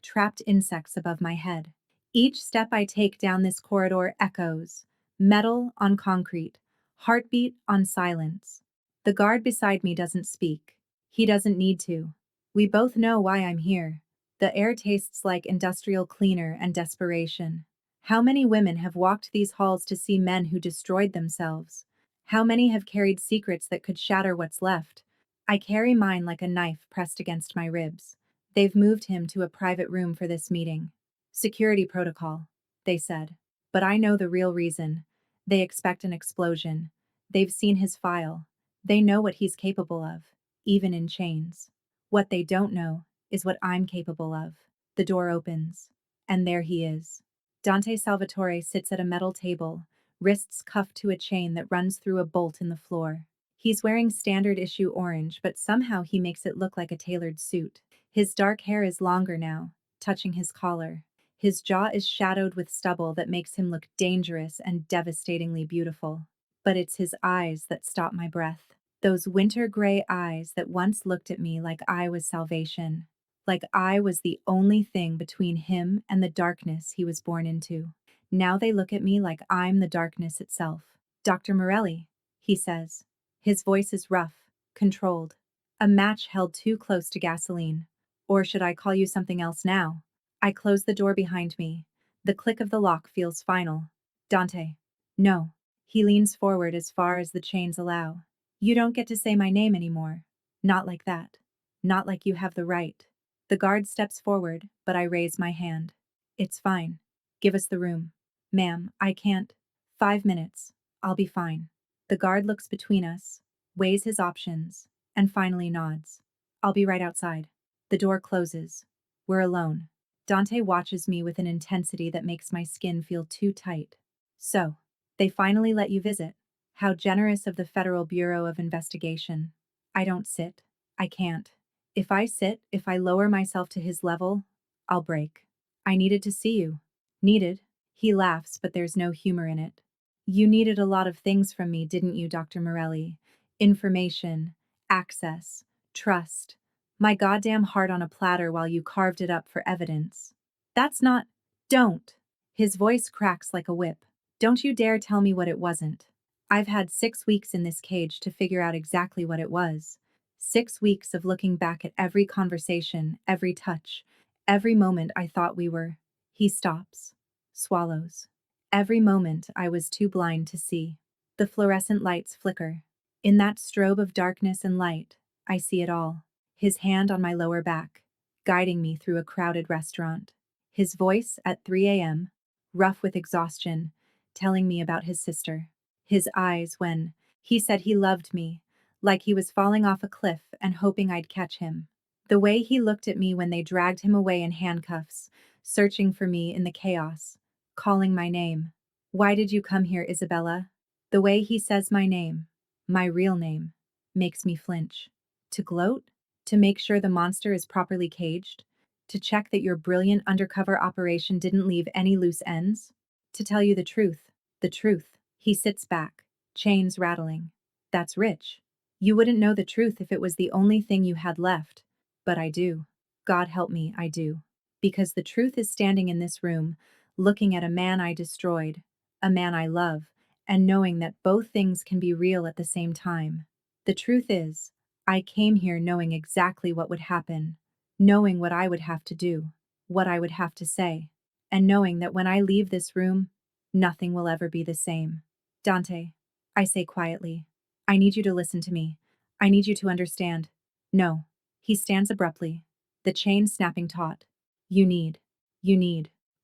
trapped insects above my head. Each step I take down this corridor echoes, metal on concrete, heartbeat on silence. The guard beside me doesn't speak. He doesn't need to. We both know why I'm here. The air tastes like industrial cleaner and desperation. How many women have walked these halls to see men who destroyed themselves? How many have carried secrets that could shatter what's left? I carry mine like a knife pressed against my ribs. They've moved him to a private room for this meeting. Security protocol, they said. But I know the real reason. They expect an explosion. They've seen his file. They know what he's capable of, even in chains. What they don't know is what I'm capable of. The door opens, and there he is. Dante Salvatore sits at a metal table, wrists cuffed to a chain that runs through a bolt in the floor. He's wearing standard issue orange, but somehow he makes it look like a tailored suit. His dark hair is longer now, touching his collar. His jaw is shadowed with stubble that makes him look dangerous and devastatingly beautiful. But it's his eyes that stop my breath. Those winter gray eyes that once looked at me like I was salvation. Like I was the only thing between him and the darkness he was born into. Now they look at me like I'm the darkness itself. Dr. Morelli, he says. His voice is rough, controlled. A match held too close to gasoline. Or should I call you something else now? I close the door behind me. The click of the lock feels final. Dante. No. He leans forward as far as the chains allow. You don't get to say my name anymore. Not like that. Not like you have the right. The guard steps forward, but I raise my hand. It's fine. Give us the room. Ma'am, I can't. 5 minutes. I'll be fine. The guard looks between us, weighs his options, and finally nods. I'll be right outside. The door closes. We're alone. Dante watches me with an intensity that makes my skin feel too tight. So, they finally let you visit. How generous of the Federal Bureau of Investigation. I don't sit. I can't. If I sit, if I lower myself to his level, I'll break. I needed to see you. Needed? He laughs, but there's no humor in it. You needed a lot of things from me, didn't you, Dr. Morelli? Information, access, trust. My goddamn heart on a platter while you carved it up for evidence. That's not. Don't. His voice cracks like a whip. Don't you dare tell me what it wasn't. I've had 6 weeks in this cage to figure out exactly what it was. 6 weeks of looking back at every conversation, every touch, every moment I thought we were. He stops. Swallows. Every moment I was too blind to see. The fluorescent lights flicker. In that strobe of darkness and light, I see it all. His hand on my lower back, guiding me through a crowded restaurant. His voice at 3 a.m., rough with exhaustion, telling me about his sister. His eyes when he said he loved me, like he was falling off a cliff and hoping I'd catch him. The way he looked at me when they dragged him away in handcuffs, searching for me in the chaos, calling my name. Why did you come here, Isabella? The way he says my name, my real name, makes me flinch. To gloat? To make sure the monster is properly caged? To check that your brilliant undercover operation didn't leave any loose ends? To tell you the truth, the truth. He sits back, chains rattling. That's rich. You wouldn't know the truth if it was the only thing you had left. But I do. God help me, I do. Because the truth is standing in this room, looking at a man I destroyed, a man I love, and knowing that both things can be real at the same time. The truth is, I came here knowing exactly what would happen, knowing what I would have to do, what I would have to say, and knowing that when I leave this room, nothing will ever be the same. Dante, I say quietly, I need you to listen to me. I need you to understand. No. He stands abruptly, the chain snapping taut. You need.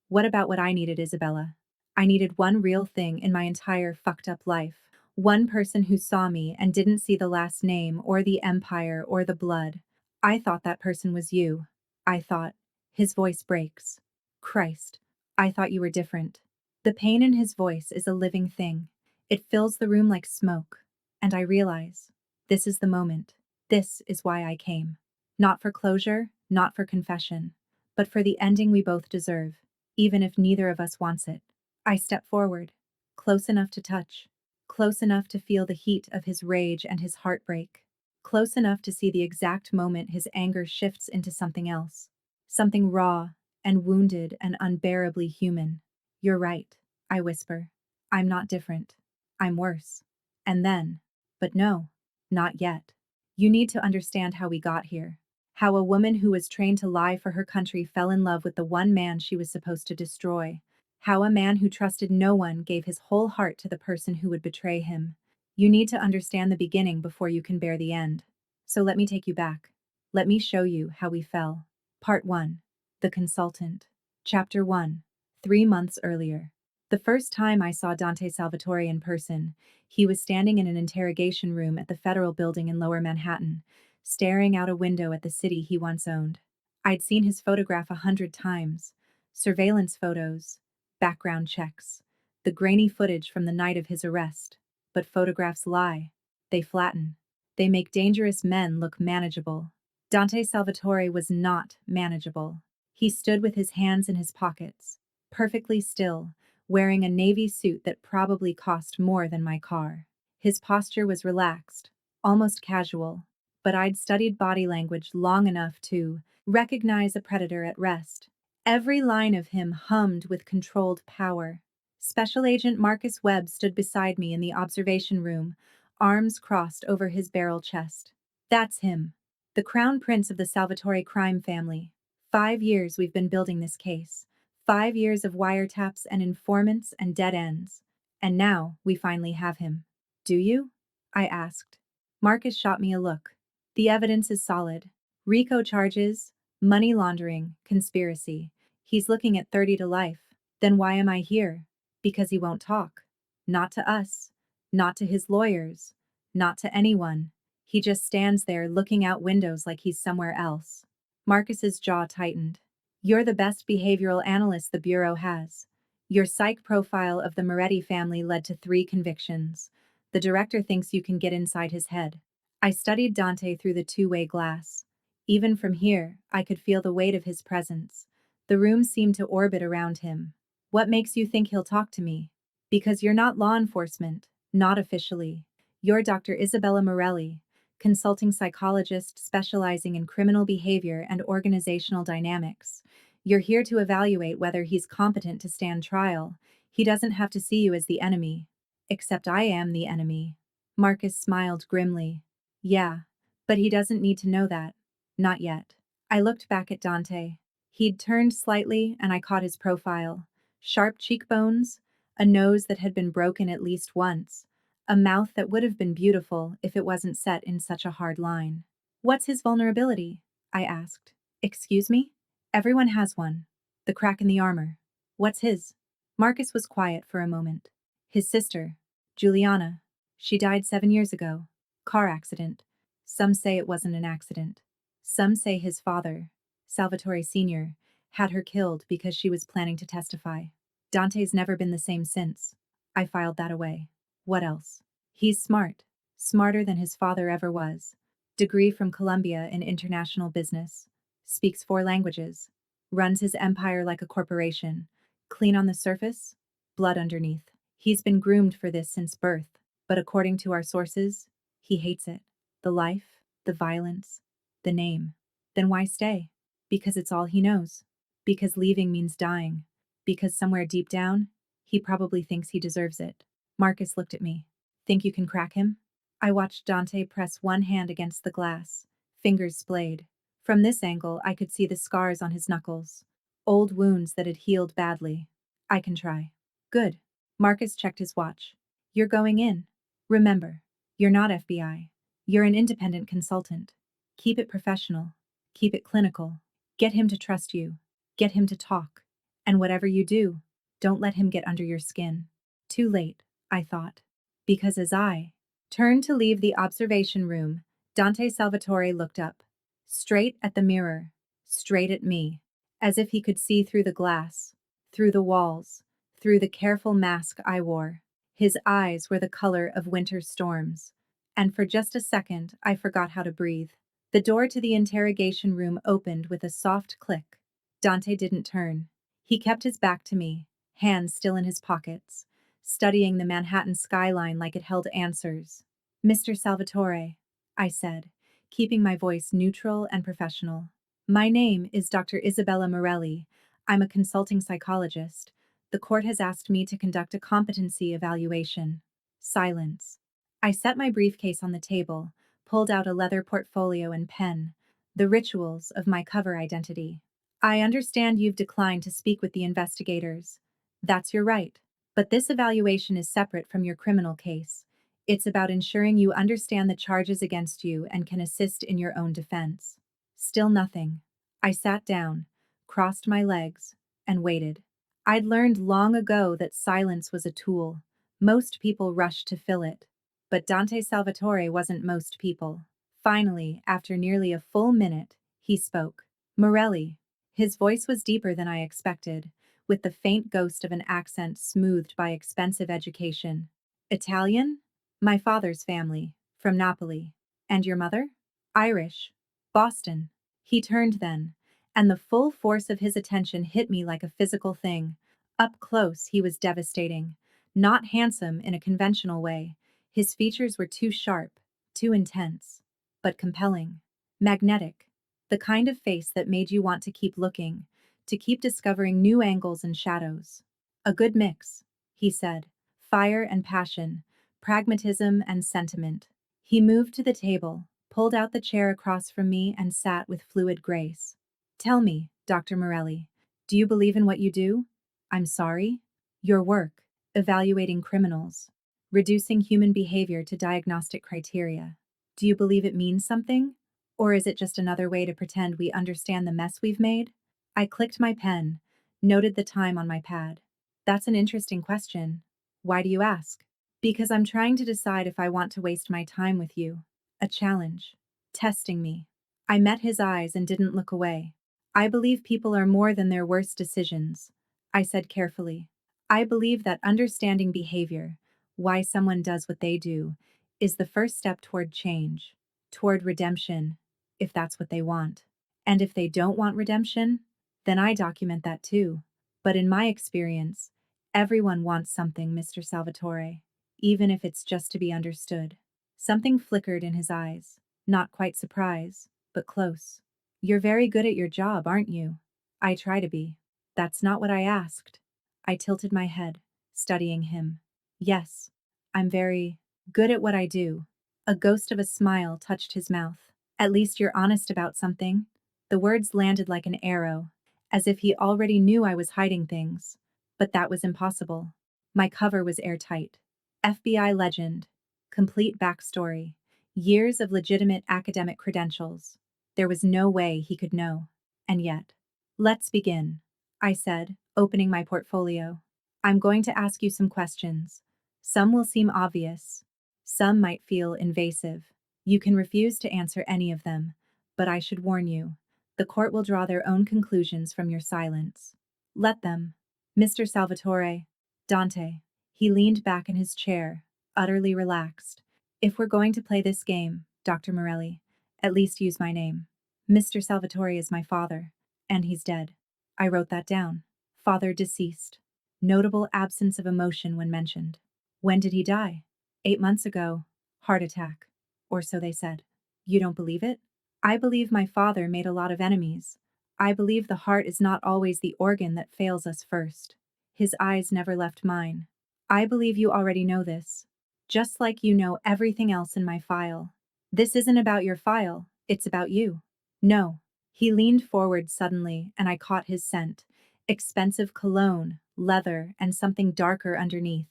What about what I needed, Isabella? I needed one real thing in my entire fucked up life. One person who saw me and didn't see the last name or the empire or the blood. I thought that person was you. I thought. His voice breaks. Christ. I thought you were different. The pain in his voice is a living thing. It fills the room like smoke. And I realize, this is the moment. This is why I came. Not for closure, not for confession, but for the ending we both deserve, even if neither of us wants it. I step forward, close enough to touch, close enough to feel the heat of his rage and his heartbreak, close enough to see the exact moment his anger shifts into something else, something raw, and wounded and unbearably human. You're right, I whisper. I'm not different. I'm worse. And then, but no, not yet. You need to understand how we got here. How a woman who was trained to lie for her country fell in love with the one man she was supposed to destroy. How a man who trusted no one gave his whole heart to the person who would betray him. You need to understand the beginning before you can bear the end. So let me take you back. Let me show you how we fell. Part 1. The Consultant. Chapter 1. 3 months earlier. The first time I saw Dante Salvatore in person, he was standing in an interrogation room at the Federal Building in Lower Manhattan, staring out a window at the city he once owned. I'd seen his photograph 100 times. Surveillance photos, background checks, the grainy footage from the night of his arrest. But photographs lie. They flatten. They make dangerous men look manageable. Dante Salvatore was not manageable. He stood with his hands in his pockets, perfectly still, wearing a navy suit that probably cost more than my car. His posture was relaxed, almost casual, but I'd studied body language long enough to recognize a predator at rest. Every line of him hummed with controlled power. Special Agent Marcus Webb stood beside me in the observation room, arms crossed over his barrel chest. That's him. The Crown Prince of the Salvatore crime family. 5 years we've been building this case. 5 years of wiretaps and informants and dead ends. And now we finally have him. Do you? I asked. Marcus shot me a look. The evidence is solid. RICO charges, money laundering, conspiracy. He's looking at 30 to life. Then why am I here? Because he won't talk. Not to us. Not to his lawyers. Not to anyone. He just stands there looking out windows like he's somewhere else. Marcus's jaw tightened. You're the best behavioral analyst the Bureau has. Your psych profile of the Moretti family led to 3 convictions. The director thinks you can get inside his head. I studied Dante through the two-way glass. Even from here, I could feel the weight of his presence. The room seemed to orbit around him. What makes you think he'll talk to me? Because you're not law enforcement, not officially. You're Dr. Isabella Morelli, consulting psychologist specializing in criminal behavior and organizational dynamics. You're here to evaluate whether he's competent to stand trial. He doesn't have to see you as the enemy. Except I am the enemy. Marcus smiled grimly. Yeah, but he doesn't need to know that. Not yet. I looked back at Dante. He'd turned slightly and I caught his profile. Sharp cheekbones, a nose that had been broken at least once, a mouth that would have been beautiful if it wasn't set in such a hard line. What's his vulnerability? I asked. Excuse me? Everyone has one. The crack in the armor. What's his? Marcus was quiet for a moment. His sister, Juliana. She died 7 years ago. Car accident. Some say it wasn't an accident. Some say his father, Salvatore Sr., had her killed because she was planning to testify. Dante's never been the same since. I filed that away. What else? He's smart. Smarter than his father ever was. Degree from Columbia in international business. Speaks 4 languages. Runs his empire like a corporation. Clean on the surface, blood underneath. He's been groomed for this since birth, but according to our sources, he hates it. The life, the violence, the name. Then why stay? Because it's all he knows. Because leaving means dying. Because somewhere deep down, he probably thinks he deserves it. Marcus looked at me. Think you can crack him? I watched Dante press one hand against the glass, fingers splayed. From this angle, I could see the scars on his knuckles. Old wounds that had healed badly. I can try. Good. Marcus checked his watch. You're going in. Remember, you're not FBI. You're an independent consultant. Keep it professional. Keep it clinical. Get him to trust you. Get him to talk. And whatever you do, don't let him get under your skin. Too late, I thought. Because as I turned to leave the observation room, Dante Salvatore looked up. Straight at the mirror. Straight at me. As if he could see through the glass. Through the walls. Through the careful mask I wore. His eyes were the color of winter storms. And for just a second, I forgot how to breathe. The door to the interrogation room opened with a soft click. Dante didn't turn. He kept his back to me, hands still in his pockets, studying the Manhattan skyline like it held answers. Mr. Salvatore, I said, keeping my voice neutral and professional. My name is Dr. Isabella Morelli. I'm a consulting psychologist. The court has asked me to conduct a competency evaluation. Silence. I set my briefcase on the table, pulled out a leather portfolio and pen, the rituals of my cover identity. I understand you've declined to speak with the investigators. That's your right. But this evaluation is separate from your criminal case. It's about ensuring you understand the charges against you and can assist in your own defense. Still nothing. I sat down, crossed my legs, and waited. I'd learned long ago that silence was a tool. Most people rushed to fill it. But Dante Salvatore wasn't most people. Finally, after nearly a full minute, he spoke. Morelli. His voice was deeper than I expected, with the faint ghost of an accent smoothed by expensive education. Italian? My father's family, from Napoli. And your mother? Irish. Boston. He turned then, and the full force of his attention hit me like a physical thing. Up close, he was devastating. Not handsome in a conventional way. His features were too sharp, too intense, but compelling. Magnetic. The kind of face that made you want to keep looking, to keep discovering new angles and shadows. A good mix, he said. Fire and passion, pragmatism and sentiment. He moved to the table, pulled out the chair across from me, and sat with fluid grace. Tell me, Dr. Morelli, do you believe in what you do? I'm sorry? Your work, evaluating criminals, reducing human behavior to diagnostic criteria. Do you believe it means something? Or is it just another way to pretend we understand the mess we've made? I clicked my pen, noted the time on my pad. That's an interesting question. Why do you ask? Because I'm trying to decide if I want to waste my time with you. A challenge. Testing me. I met his eyes and didn't look away. I believe people are more than their worst decisions, I said carefully. I believe that understanding behavior, why someone does what they do, is the first step toward change, toward redemption, if that's what they want. And if they don't want redemption, then I document that too. But in my experience, everyone wants something, Mr. Salvatore, even if it's just to be understood. Something flickered in his eyes, not quite surprise, but close. You're very good at your job, aren't you? I try to be. That's not what I asked. I tilted my head, studying him. Yes, I'm very good at what I do. A ghost of a smile touched his mouth. At least you're honest about something. The words landed like an arrow, as if he already knew I was hiding things. But that was impossible. My cover was airtight. FBI legend. Complete backstory. Years of legitimate academic credentials. There was no way he could know. And yet, let's begin, I said, opening my portfolio. I'm going to ask you some questions. Some will seem obvious. Some might feel invasive. You can refuse to answer any of them, but I should warn you. The court will draw their own conclusions from your silence. Let them. Mr. Salvatore. Dante. He leaned back in his chair, utterly relaxed. If we're going to play this game, Dr. Morelli, at least use my name. Mr. Salvatore is my father, and he's dead. I wrote that down. Father deceased. Notable absence of emotion when mentioned. When did he die? 8 months ago. Heart attack. Or so they said. You don't believe it? I believe my father made a lot of enemies. I believe the heart is not always the organ that fails us first. His eyes never left mine. I believe you already know this. Just like you know everything else in my file. This isn't about your file, it's about you. No. He leaned forward suddenly, and I caught his scent. Expensive cologne, leather, and something darker underneath.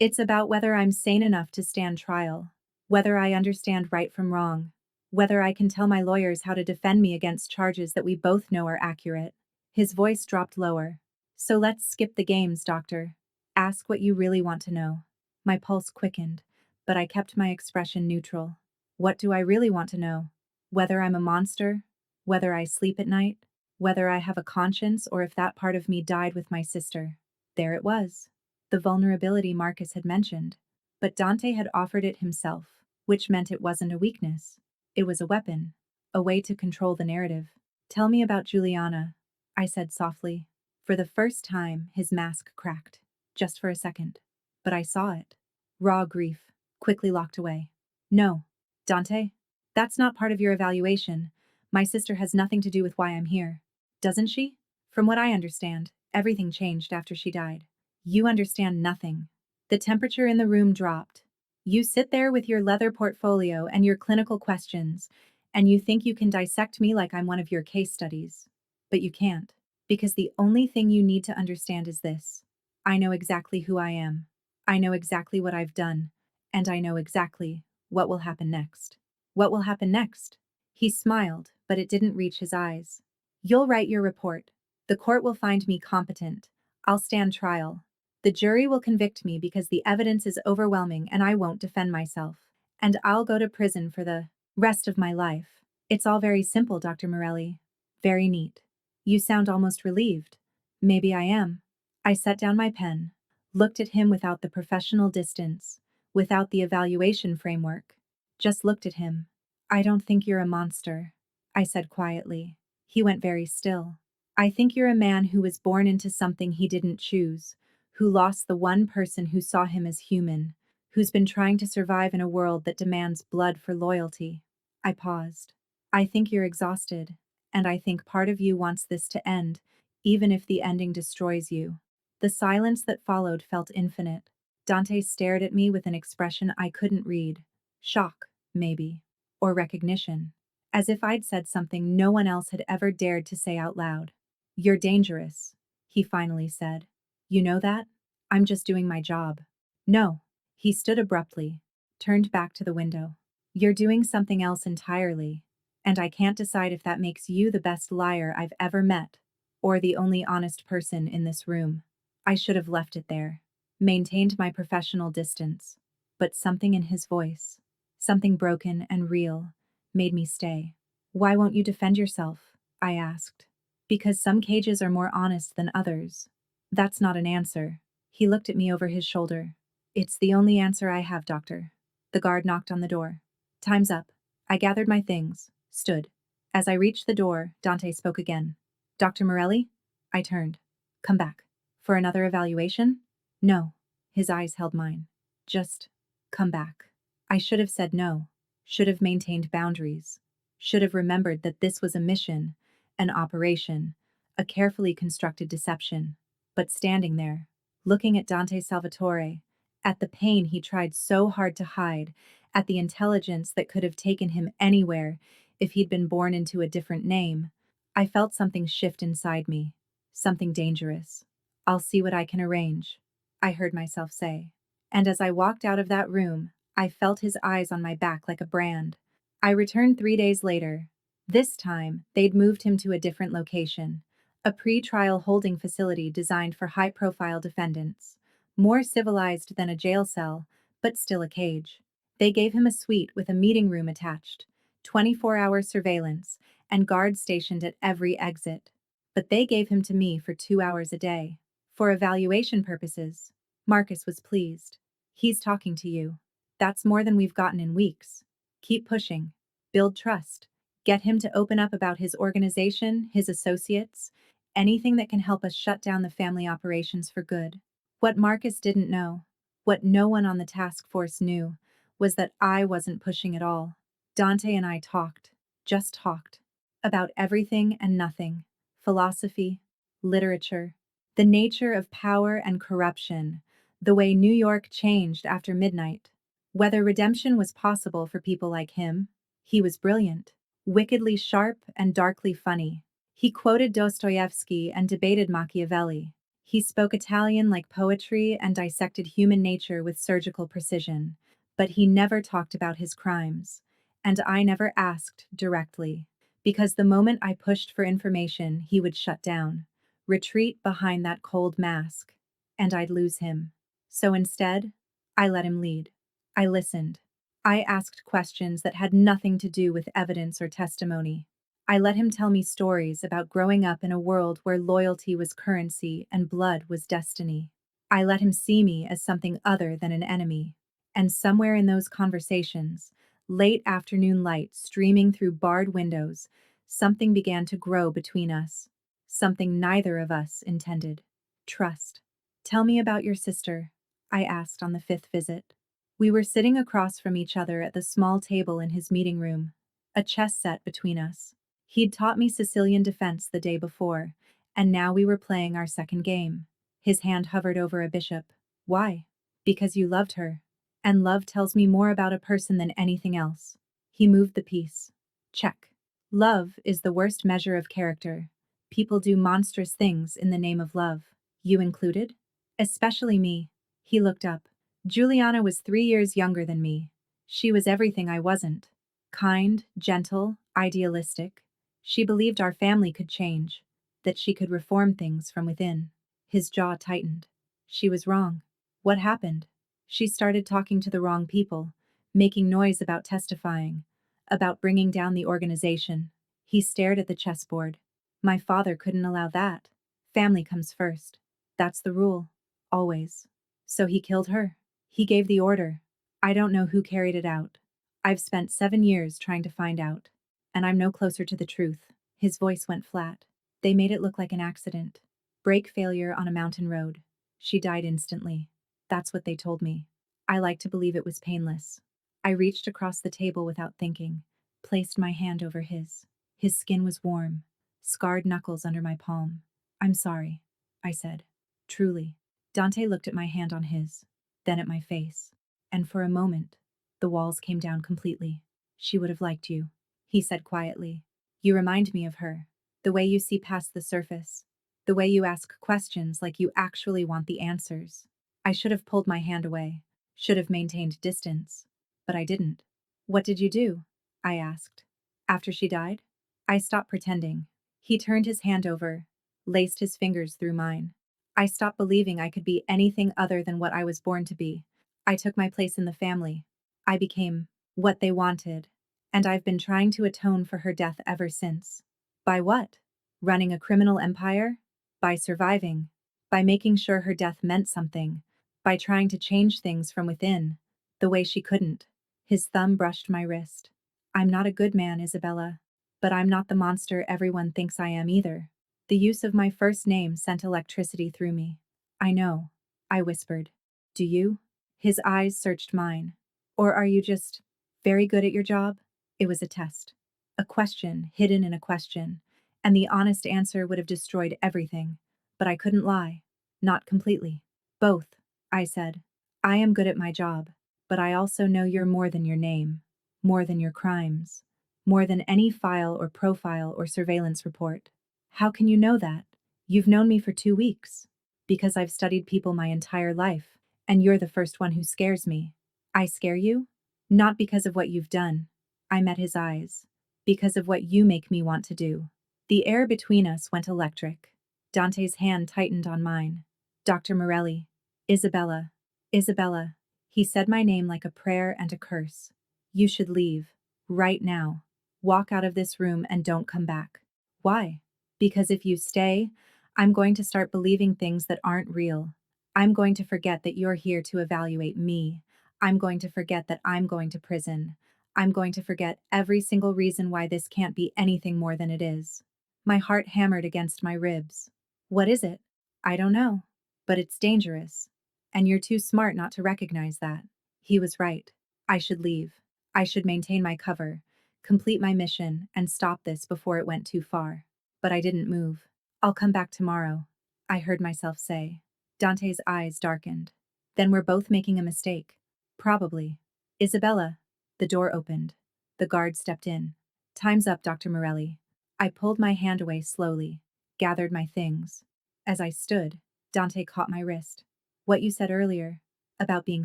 It's about whether I'm sane enough to stand trial. Whether I understand right from wrong. Whether I can tell my lawyers how to defend me against charges that we both know are accurate. His voice dropped lower. So let's skip the games, doctor. Ask what you really want to know. My pulse quickened, but I kept my expression neutral. What do I really want to know? Whether I'm a monster? Whether I sleep at night? Whether I have a conscience or if that part of me died with my sister? There it was. The vulnerability Marcus had mentioned. But Dante had offered it himself, which meant it wasn't a weakness. It was a weapon. A way to control the narrative. Tell me about Juliana, I said softly. For the first time, his mask cracked. Just for a second. But I saw it. Raw grief, quickly locked away. No. Dante? That's not part of your evaluation. My sister has nothing to do with why I'm here. Doesn't she? From what I understand, everything changed after she died. You understand nothing. The temperature in the room dropped. You sit there with your leather portfolio and your clinical questions, and you think you can dissect me like I'm one of your case studies. But you can't, because the only thing you need to understand is this. I know exactly who I am. I know exactly what I've done, and I know exactly what will happen next. What will happen next? He smiled, but it didn't reach his eyes. You'll write your report. The court will find me competent. I'll stand trial. The jury will convict me because the evidence is overwhelming and I won't defend myself. And I'll go to prison for the rest of my life. It's all very simple, Dr. Morelli. Very neat. You sound almost relieved. Maybe I am. I set down my pen, looked at him without the professional distance, without the evaluation framework. Just looked at him. I don't think you're a monster, I said quietly. He went very still. I think you're a man who was born into something he didn't choose, who lost the one person who saw him as human, who's been trying to survive in a world that demands blood for loyalty. I paused. I think you're exhausted, and I think part of you wants this to end, even if the ending destroys you. The silence that followed felt infinite. Dante stared at me with an expression I couldn't read. Shock, maybe. Or recognition. As if I'd said something no one else had ever dared to say out loud. You're dangerous, he finally said. You know that? I'm just doing my job. No. He stood abruptly, turned back to the window. You're doing something else entirely, and I can't decide if that makes you the best liar I've ever met, or the only honest person in this room. I should have left it there, maintained my professional distance, but something in his voice, something broken and real, made me stay. Why won't you defend yourself? I asked. Because some cages are more honest than others. That's not an answer. He looked at me over his shoulder. It's the only answer I have, doctor. The guard knocked on the door. Time's up. I gathered my things, stood. As I reached the door, Dante spoke again. Dr. Morelli? I turned. Come back. For another evaluation? No. His eyes held mine. Just come back. I should have said no. Should have maintained boundaries. Should have remembered that this was a mission, an operation, a carefully constructed deception. But standing there, looking at Dante Salvatore, at the pain he tried so hard to hide, at the intelligence that could have taken him anywhere if he'd been born into a different name, I felt something shift inside me, something dangerous. I'll see what I can arrange, I heard myself say. And as I walked out of that room, I felt his eyes on my back like a brand. I returned 3 days later. This time, they'd moved him to a different location, a pre-trial holding facility designed for high-profile defendants. More civilized than a jail cell, but still a cage. They gave him a suite with a meeting room attached, 24-hour surveillance, and guards stationed at every exit. But they gave him to me for 2 hours a day. For evaluation purposes. Marcus was pleased. He's talking to you. That's more than we've gotten in weeks. Keep pushing. Build trust. Get him to open up about his organization, his associates, anything that can help us shut down the family operations for good. What Marcus didn't know, what no one on the task force knew, was that I wasn't pushing at all. Dante and I talked, just talked, about everything and nothing. Philosophy, literature, the nature of power and corruption, the way New York changed after midnight. Whether redemption was possible for people like him. He was brilliant, wickedly sharp and darkly funny. He quoted Dostoevsky and debated Machiavelli. He spoke Italian like poetry and dissected human nature with surgical precision. But he never talked about his crimes. And I never asked directly. Because the moment I pushed for information, he would shut down, retreat behind that cold mask, and I'd lose him. So instead, I let him lead. I listened. I asked questions that had nothing to do with evidence or testimony. I let him tell me stories about growing up in a world where loyalty was currency and blood was destiny. I let him see me as something other than an enemy. And somewhere in those conversations, late afternoon light streaming through barred windows, something began to grow between us. Something neither of us intended. Trust. Tell me about your sister, I asked on the 5th visit. We were sitting across from each other at the small table in his meeting room, a chess set between us. He'd taught me Sicilian defense the day before, And now we were playing our second game. His hand hovered over a bishop. Why? Because you loved her. And love tells me more about a person than anything else. He moved the piece. Check. Love is the worst measure of character. People do monstrous things in the name of love. You included? Especially me. He looked up. Juliana was 3 years younger than me. She was everything I wasn't. Kind, gentle, idealistic. She believed our family could change, that she could reform things from within. His jaw tightened. She was wrong. What happened? She started talking to the wrong people, making noise about testifying, about bringing down the organization. He stared at the chessboard. My father couldn't allow that. Family comes first. That's the rule. Always. So he killed her. He gave the order. I don't know who carried it out. I've spent 7 years trying to find out. And I'm no closer to the truth. His voice went flat. They made it look like an accident. Brake failure on a mountain road. She died instantly. That's what they told me. I like to believe it was painless. I reached across the table without thinking, placed my hand over his. His skin was warm, scarred knuckles under my palm. I'm sorry, I said. Truly. Dante looked at my hand on his, then at my face. And for a moment, the walls came down completely. She would have liked you, he said quietly. You remind me of her. The way you see past the surface. The way you ask questions like you actually want the answers. I should have pulled my hand away, should have maintained distance. But I didn't. What did you do? I asked. After she died? I stopped pretending. He turned his hand over, laced his fingers through mine. I stopped believing I could be anything other than what I was born to be. I took my place in the family. I became what they wanted. And I've been trying to atone for her death ever since. By what? Running a criminal empire? By surviving. By making sure her death meant something. By trying to change things from within. The way she couldn't. His thumb brushed my wrist. I'm not a good man, Isabella. But I'm not the monster everyone thinks I am either. The use of my first name sent electricity through me. I know, I whispered. Do you? His eyes searched mine. Or are you just very good at your job? It was a test. A question hidden in a question. And the honest answer would have destroyed everything. But I couldn't lie. Not completely. Both, I said. I am good at my job. But I also know you're more than your name. More than your crimes. More than any file or profile or surveillance report. How can you know that? You've known me for 2 weeks. Because I've studied people my entire life, and you're the first one who scares me. I scare you? Not because of what you've done. I met his eyes. Because of what you make me want to do. The air between us went electric. Dante's hand tightened on mine. Dr. Morelli. Isabella. Isabella. He said my name like a prayer and a curse. You should leave. Right now. Walk out of this room and don't come back. Why? Because if you stay, I'm going to start believing things that aren't real. I'm going to forget that you're here to evaluate me. I'm going to forget that I'm going to prison. I'm going to forget every single reason why this can't be anything more than it is. My heart hammered against my ribs. What is it? I don't know. But it's dangerous. And you're too smart not to recognize that. He was right. I should leave. I should maintain my cover, complete my mission, and stop this before it went too far. But I didn't move. I'll come back tomorrow, I heard myself say. Dante's eyes darkened. Then we're both making a mistake. Probably. Isabella. The door opened. The guard stepped in. Time's up, Dr. Morelli. I pulled my hand away slowly, gathered my things. As I stood, Dante caught my wrist. What you said earlier, about being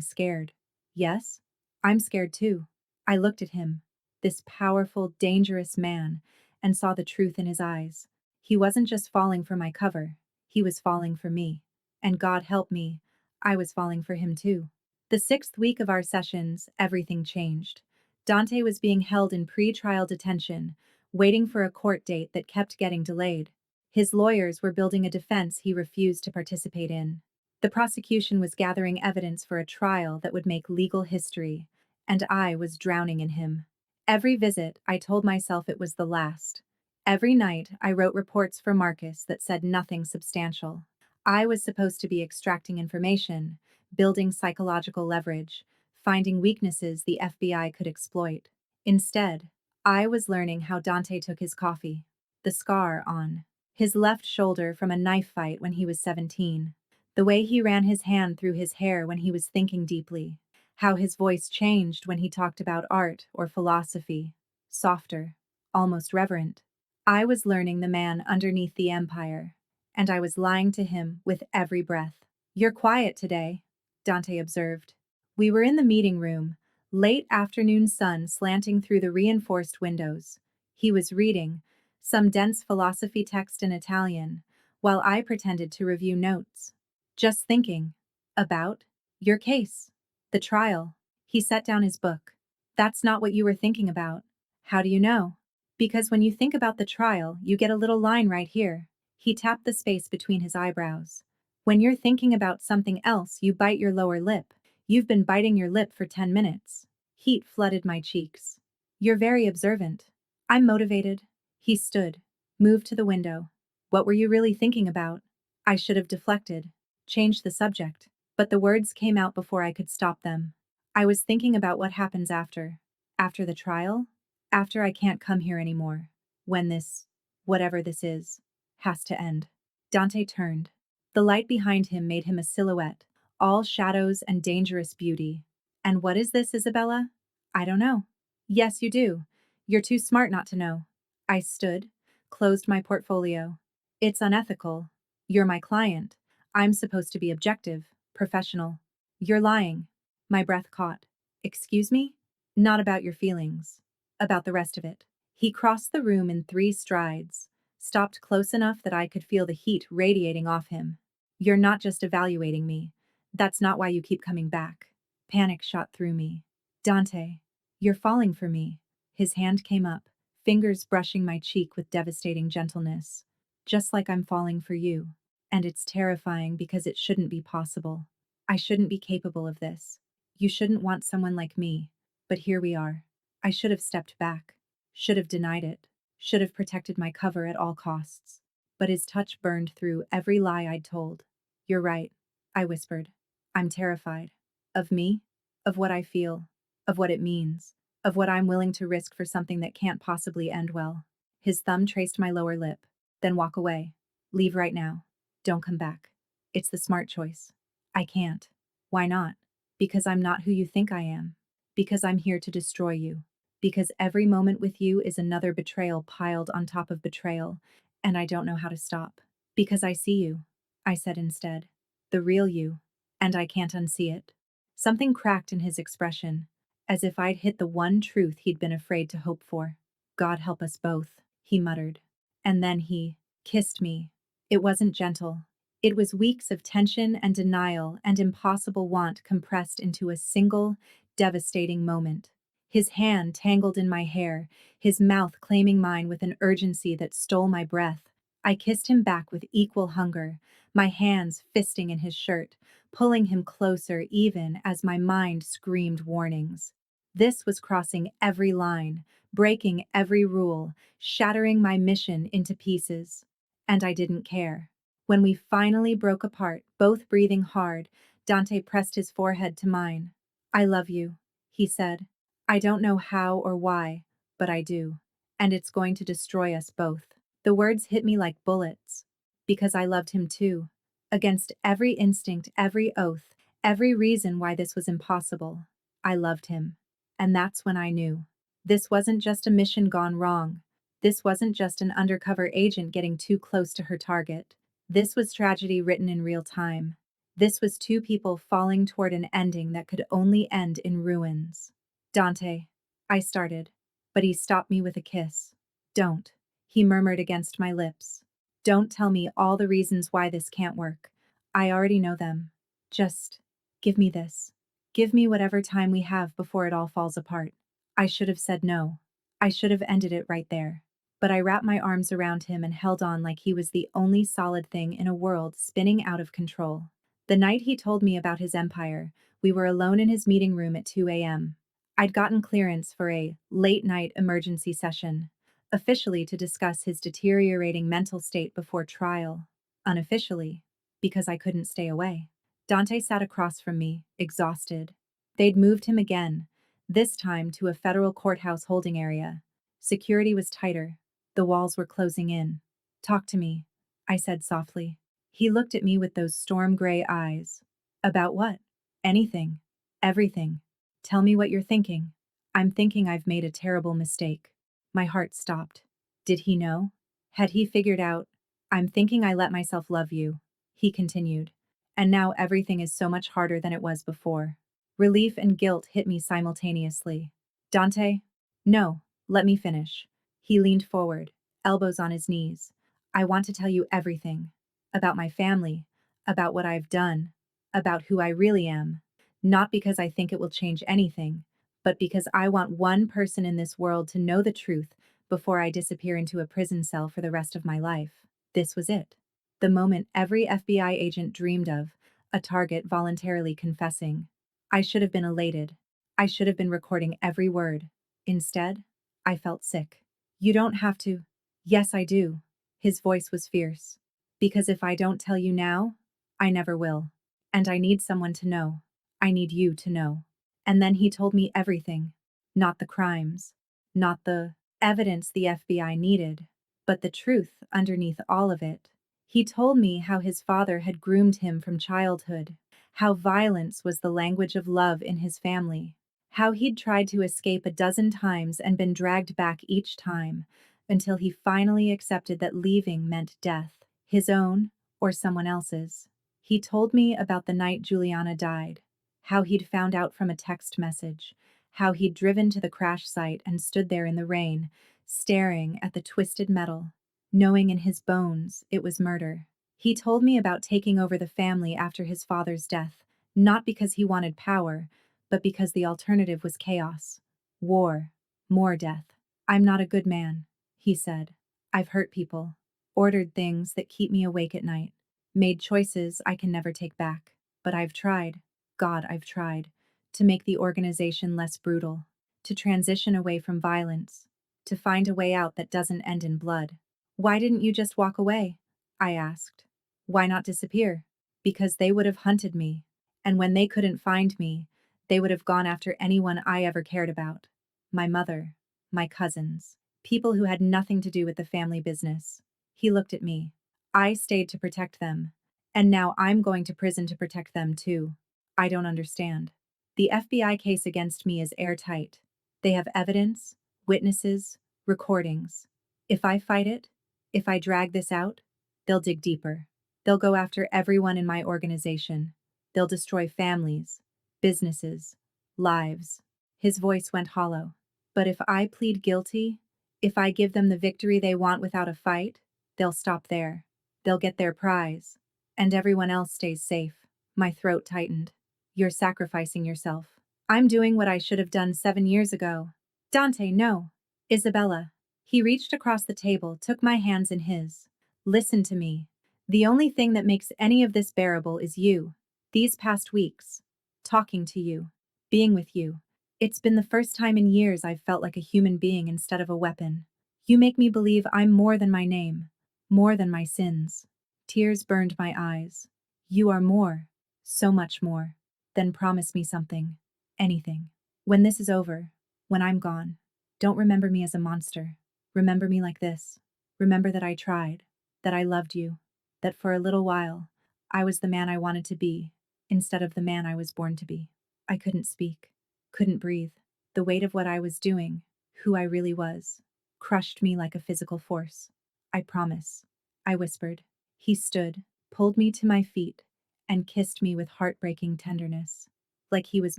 scared. Yes? I'm scared too. I looked at him, this powerful, dangerous man, and saw the truth in his eyes. He wasn't just falling for my cover, he was falling for me. And God help me, I was falling for him too. The 6th week of our sessions, everything changed. Dante was being held in pre-trial detention, waiting for a court date that kept getting delayed. His lawyers were building a defense he refused to participate in. The prosecution was gathering evidence for a trial that would make legal history, and I was drowning in him. Every visit, I told myself it was the last. Every night, I wrote reports for Marcus that said nothing substantial. I was supposed to be extracting information, building psychological leverage, finding weaknesses the FBI could exploit. Instead, I was learning how Dante took his coffee. The scar on His left shoulder from a knife fight when he was 17. The way he ran his hand through his hair when he was thinking deeply. How his voice changed when he talked about art or philosophy. Softer, almost reverent. I was learning the man underneath the empire, and I was lying to him with every breath. "You're quiet today," Dante observed. We were in the meeting room, late afternoon sun slanting through the reinforced windows. He was reading some dense philosophy text in Italian, while I pretended to review notes. "Just thinking. About? Your case. The trial." He set down his book. "That's not what you were thinking about." "How do you know?" "Because when you think about the trial, you get a little line right here." He tapped the space between his eyebrows. "When you're thinking about something else, you bite your lower lip. You've been biting your lip for 10 minutes. Heat flooded my cheeks. "You're very observant." "I'm motivated." He stood, moved to the window. "What were you really thinking about?" I should have deflected, changed the subject, but the words came out before I could stop them. "I was thinking about what happens after. After the trial? After I can't come here anymore. When this, whatever this is, has to end." Dante turned. The light behind him made him a silhouette, all shadows and dangerous beauty. "And what is this, Isabella?" "I don't know." "Yes, you do. You're too smart not to know." I stood, closed my portfolio. "It's unethical. You're my client. I'm supposed to be objective, professional." "You're lying." My breath caught. "Excuse me?" "Not about your feelings. About the rest of it." He crossed the room in 3 strides, stopped close enough that I could feel the heat radiating off him. "You're not just evaluating me. That's not why you keep coming back." Panic shot through me. "Dante, you're falling for me." His hand came up, fingers brushing my cheek with devastating gentleness. "Just like I'm falling for you. And it's terrifying because it shouldn't be possible. I shouldn't be capable of this. You shouldn't want someone like me. But here we are. I should have stepped back. Should have denied it. Should have protected my cover at all costs." But his touch burned through every lie I'd told. "You're right," I whispered. "I'm terrified. Of me? Of what I feel. Of what it means. Of what I'm willing to risk for something that can't possibly end well." His thumb traced my lower lip. "Then walk away. Leave right now. Don't come back. It's the smart choice." "I can't." "Why not?" "Because I'm not who you think I am. Because I'm here to destroy you. Because every moment with you is another betrayal piled on top of betrayal, and I don't know how to stop." "Because I see you," I said instead. "The real you. And I can't unsee it." Something cracked in his expression, as if I'd hit the one truth he'd been afraid to hope for. "God help us both," he muttered. And then he kissed me. It wasn't gentle. It was weeks of tension and denial and impossible want compressed into a single, devastating moment. His hand tangled in my hair, his mouth claiming mine with an urgency that stole my breath. I kissed him back with equal hunger, my hands fisting in his shirt, pulling him closer even as my mind screamed warnings. This was crossing every line, breaking every rule, shattering my mission into pieces. And I didn't care. When we finally broke apart, both breathing hard, Dante pressed his forehead to mine. "I love you," he said. "I don't know how or why, but I do. And it's going to destroy us both." The words hit me like bullets. Because I loved him too. Against every instinct, every oath, every reason why this was impossible. I loved him. And that's when I knew. This wasn't just a mission gone wrong. This wasn't just an undercover agent getting too close to her target. This was tragedy written in real time. This was 2 people falling toward an ending that could only end in ruins. "Dante," I started, but he stopped me with a kiss. "Don't," he murmured against my lips. "Don't tell me all the reasons why this can't work. I already know them. Just give me this. Give me whatever time we have before it all falls apart." I should have said no. I should have ended it right there. But I wrapped my arms around him and held on like he was the only solid thing in a world spinning out of control. The night he told me about his empire, we were alone in his meeting room at 2 a.m. I'd gotten clearance for a late-night emergency session, officially to discuss his deteriorating mental state before trial, unofficially, because I couldn't stay away. Dante sat across from me, exhausted. They'd moved him again, this time to a federal courthouse holding area. Security was tighter. The walls were closing in. Talk to me, I said softly. He looked at me with those storm gray eyes. About what? Anything. Everything. Tell me what you're thinking. I'm thinking I've made a terrible mistake. My heart stopped. Did he know? Had he figured out? I'm thinking I let myself love you, he continued. And now everything is so much harder than it was before. Relief and guilt hit me simultaneously. Dante? No, let me finish. He leaned forward, elbows on his knees. I want to tell you everything. About my family, about what I've done, about who I really am. Not because I think it will change anything, but because I want one person in this world to know the truth before I disappear into a prison cell for the rest of my life. This was it. The moment every FBI agent dreamed of, a target voluntarily confessing. I should have been elated. I should have been recording every word. Instead, I felt sick. You don't have to. Yes, I do. His voice was fierce. Because if I don't tell you now, I never will. And I need someone to know. I need you to know. And then he told me everything. Not the crimes. Not the evidence the FBI needed. But the truth underneath all of it. He told me how his father had groomed him from childhood. How violence was the language of love in his family. How he'd tried to escape a dozen times and been dragged back each time, until he finally accepted that leaving meant death, his own or someone else's. He told me about the night Juliana died, how he'd found out from a text message, how he'd driven to the crash site and stood there in the rain, staring at the twisted metal, knowing in his bones it was murder. He told me about taking over the family after his father's death, not because he wanted power, but because the alternative was chaos, war, more death. I'm not a good man, he said. I've hurt people, ordered things that keep me awake at night, made choices I can never take back. But I've tried, God, I've tried, to make the organization less brutal, to transition away from violence, to find a way out that doesn't end in blood. Why didn't you just walk away? I asked. Why not disappear? Because they would have hunted me, and when they couldn't find me, they would have gone after anyone I ever cared about. My mother, my cousins, people who had nothing to do with the family business. He looked at me. I stayed to protect them, and now I'm going to prison to protect them too. I don't understand. The FBI case against me is airtight. They have evidence, witnesses, recordings. If I fight it, if I drag this out, they'll dig deeper. They'll go after everyone in my organization. They'll destroy families, businesses, lives. His voice went hollow. But if I plead guilty, if I give them the victory they want without a fight, they'll stop there. They'll get their prize. And everyone else stays safe. My throat tightened. You're sacrificing yourself. I'm doing what I should have done 7 years ago. Dante, no. Isabella. He reached across the table, took my hands in his. Listen to me. The only thing that makes any of this bearable is you. These past weeks. Talking to you. Being with you. It's been the first time in years I've felt like a human being instead of a weapon. You make me believe I'm more than my name. More than my sins. Tears burned my eyes. You are more. So much more. Then promise me something. Anything. When this is over, when I'm gone, don't remember me as a monster. Remember me like this. Remember that I tried, that I loved you, that for a little while, I was the man I wanted to be, instead of the man I was born to be. I couldn't speak, couldn't breathe. The weight of what I was doing, who I really was, crushed me like a physical force. I promise, I whispered. He stood, pulled me to my feet, and kissed me with heartbreaking tenderness. Like he was